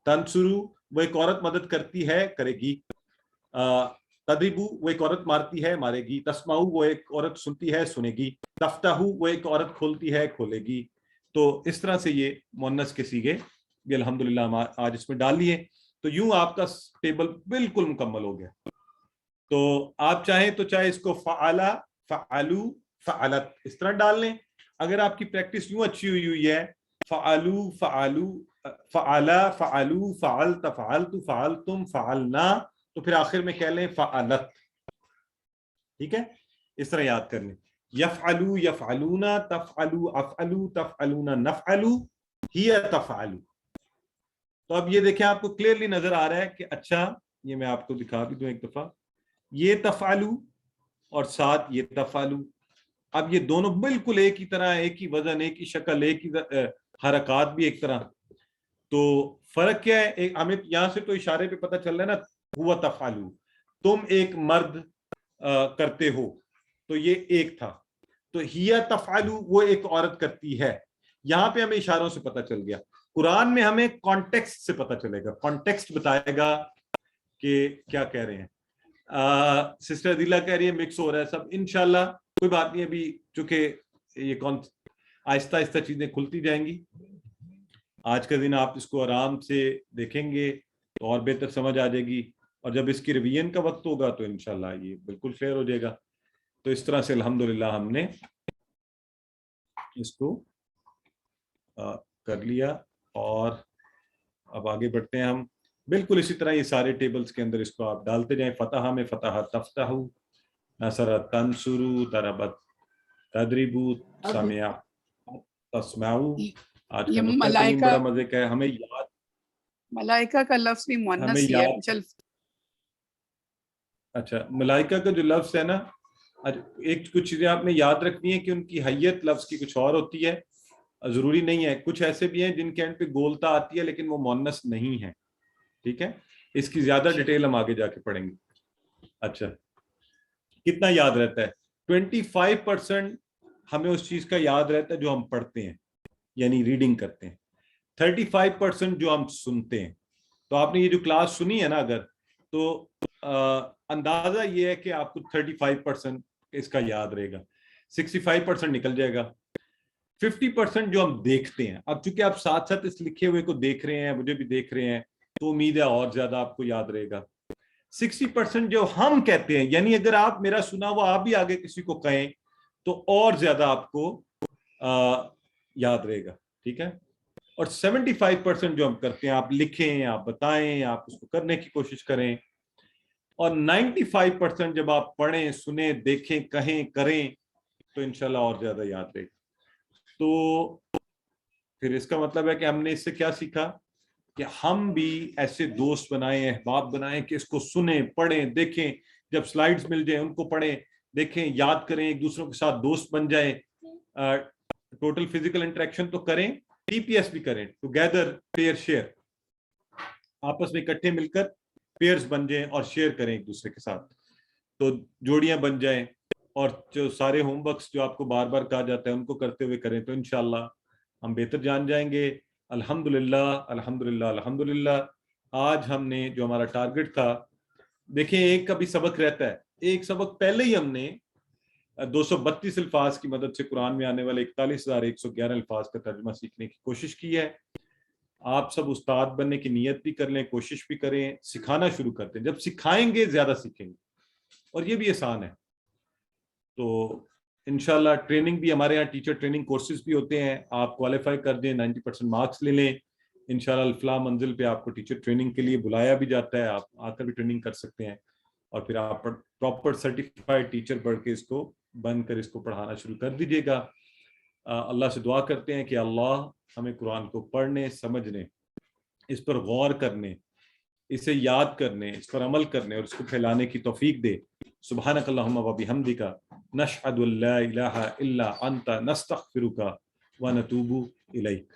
تنصرو وہ ایک عورت مدد کرتی ہے کرے گی. تدریبو وہ ایک عورت مارتی ہے مارے گی. تسمعو وہ ایک عورت سنتی ہے سنے گی. تفتحو وہ ایک عورت کھولتی ہے کھولے گی. تو اس طرح سے یہ مؤنث کے صیغے بھی الحمدللہ ہم آج اس میں ڈال لیے. تو یوں آپ کا ٹیبل بالکل مکمل ہو گیا. تو آپ چاہیں تو چاہے اس کو فعلا فعلو فعلت اس طرح ڈال لیں. اگر آپ کی پریکٹس یوں اچھی ہوئی ہے فعلو فعلو فعلا فعلو فعلت فعلت فعلتم فعلنا, تو پھر آخر میں کہہ لیں فعلت, ٹھیک ہے, اس طرح یاد کر لیں. یفعلو یفعلون تفعلو افعلو تفعلون نفعلو ہی تفعلو. تو اب یہ دیکھیں آپ کو کلیئرلی نظر آ رہا ہے کہ اچھا یہ میں آپ کو دکھا بھی دوں ایک دفعہ, یہ تفعلو اور ساتھ یہ تفعلو. اب یہ دونوں بالکل ایک ہی طرح, ایک ہی وزن, ایک ہی شکل, ایک ہی حرکات بھی ایک طرح. تو فرق کیا ہے, ہمیں یہاں سے تو اشارے پہ پتہ چل رہا ہے نا, ہوا تفعلو تم ایک مرد کرتے ہو, تو یہ ایک تھا. تو ہیا تفعلو وہ ایک عورت کرتی ہے. یہاں پہ ہمیں اشاروں سے پتہ چل گیا. قرآن میں ہمیں کانٹیکسٹ سے پتہ چلے گا, کانٹیکسٹ بتائے گا کہ کیا کہہ رہے ہیں. سسٹر عدیلہ کہہ رہی ہے مکس ہو رہا ہے سب, انشاءاللہ کوئی بات نہیں, ابھی چونکہ یہ آہستہ آہستہ چیزیں کھلتی جائیں گی. آج کا دن آپ اس کو آرام سے دیکھیں گے تو اور بہتر سمجھ آ جائے گی, اور جب اس کی ریویژن کا وقت ہوگا تو انشاءاللہ یہ بالکل کلیئر ہو جائے گا. تو اس طرح سے الحمدللہ ہم نے اس کو کر لیا, اور اب آگے بڑھتے ہیں ہم. بالکل اسی طرح یہ سارے ٹیبلز کے اندر اس کو آپ ڈالتے جائیں. فتح میں فتح تفتحو, نصر تنصرو, ضربت تدریبو, سمع تسمعو. آج کا نقطہ کلیم بڑا مزے کا ہے, ہمیں یاد ملائکہ کا لفظ بھی مؤنث ہی ہے. چل اچھا ملائکہ کا جو لفظ ہے نا، ایک کچھ چیزیں آپ نے یاد رکھنی ہے کہ ان کی حیت لفظ کی کچھ اور ہوتی ہے، ضروری نہیں ہے. کچھ ایسے بھی ہیں جن کے اینڈ پہ گولتا آتی ہے لیکن وہ مؤنث نہیں ہے. ٹھیک ہے، اس کی زیادہ ڈیٹیل ہم آگے جا کے پڑھیں گے. اچھا کتنا یاد رہتا ہے؟ 25% ہمیں اس چیز کا یاد رہتا ہے جو ہم پڑھتے ہیں یعنی ریڈنگ کرتے ہیں، 35% جو ہم سنتے ہیں. تو آپ نے یہ جو کلاس سنی ہے نا اگر، تو اندازہ یہ ہے کہ آپ کو 35% اس کا یاد رہے گا، 65% نکل جائے گا. 50% جو ہم دیکھتے ہیں، اب چونکہ آپ ساتھ ساتھ اس لکھے ہوئے کو دیکھ رہے ہیں، مجھے بھی دیکھ رہے ہیں، تو امید ہے اور زیادہ آپ کو یاد رہے گا. 60% جو ہم کہتے ہیں، یعنی اگر آپ میرا سنا وہ آپ بھی آگے کسی کو کہیں تو اور زیادہ آپ کو یاد رہے گا. ٹھیک ہے، اور 75% جو ہم کرتے ہیں، آپ لکھیں، آپ بتائیں، آپ اس کو کرنے کی کوشش کریں. اور 95% جب آپ پڑھیں، سنیں، دیکھیں، کہیں، کریں تو انشاءاللہ اور زیادہ یاد رہے گا. تو پھر اس کا مطلب ہے کہ ہم نے اس سے کیا سیکھا کہ ہم بھی ایسے دوست بنائیں، احباب بنائیں کہ اس کو سنیں، پڑھیں، دیکھیں، جب سلائیڈز مل جائیں ان کو پڑھیں، دیکھیں، یاد کریں، ایک دوسروں کے ساتھ دوست بن جائیں. ٹوٹل فزیکل انٹریکشن تو کریں، ٹی پی ایس بھی کریں، ٹوگیدر پیئر شیئر، آپس میں اکٹھے مل کر پیئرز بن جائیں اور شیئر کریں ایک دوسرے کے ساتھ، تو جوڑیاں بن جائیں. اور جو سارے ہوم ورکس جو آپ کو بار بار کہا جاتا ہے ان کو کرتے ہوئے کریں تو انشاءاللہ ہم بہتر جان جائیں گے. الحمدللہ الحمدللہ الحمدللہ. آج ہم نے جو ہمارا ٹارگٹ تھا، دیکھیں ایک کا بھی سبق رہتا ہے، ایک سبق پہلے ہی ہم نے 232 الفاظ کی مدد سے قرآن میں آنے والے 41,111 الفاظ کا ترجمہ سیکھنے کی کوشش کی ہے. آپ سب استاد بننے کی نیت بھی کر لیں، کوشش بھی کریں، سکھانا شروع کرتے ہیں. جب سکھائیں گے زیادہ سیکھیں گے، اور یہ بھی آسان ہے. تو انشاءاللہ ٹریننگ بھی ہمارے یہاں ٹیچر ٹریننگ کورسز بھی ہوتے ہیں، آپ کوالیفائی کر دیں، 90% مارکس لے لیں، انشاءاللہ الفلاح منزل پہ آپ کو ٹیچر ٹریننگ کے لیے بلایا بھی جاتا ہے، آپ آ کر بھی ٹریننگ کر سکتے ہیں. اور پھر آپ پراپر سرٹیفائڈ ٹیچر بڑھ کے اس کو بن کر اس کو پڑھانا شروع کر دیجیے گا. اللہ سے دعا کرتے ہیں کہ اللہ ہمیں قرآن کو پڑھنے، سمجھنے، اس پر غور کرنے، اسے یاد کرنے، اس پر عمل کرنے اور اس کو پھیلانے کی توفیق دے. سبحانک اللہم و بحمدک، نشہد ان لا الہ الا انت، نستغفرک و نتوب الیک.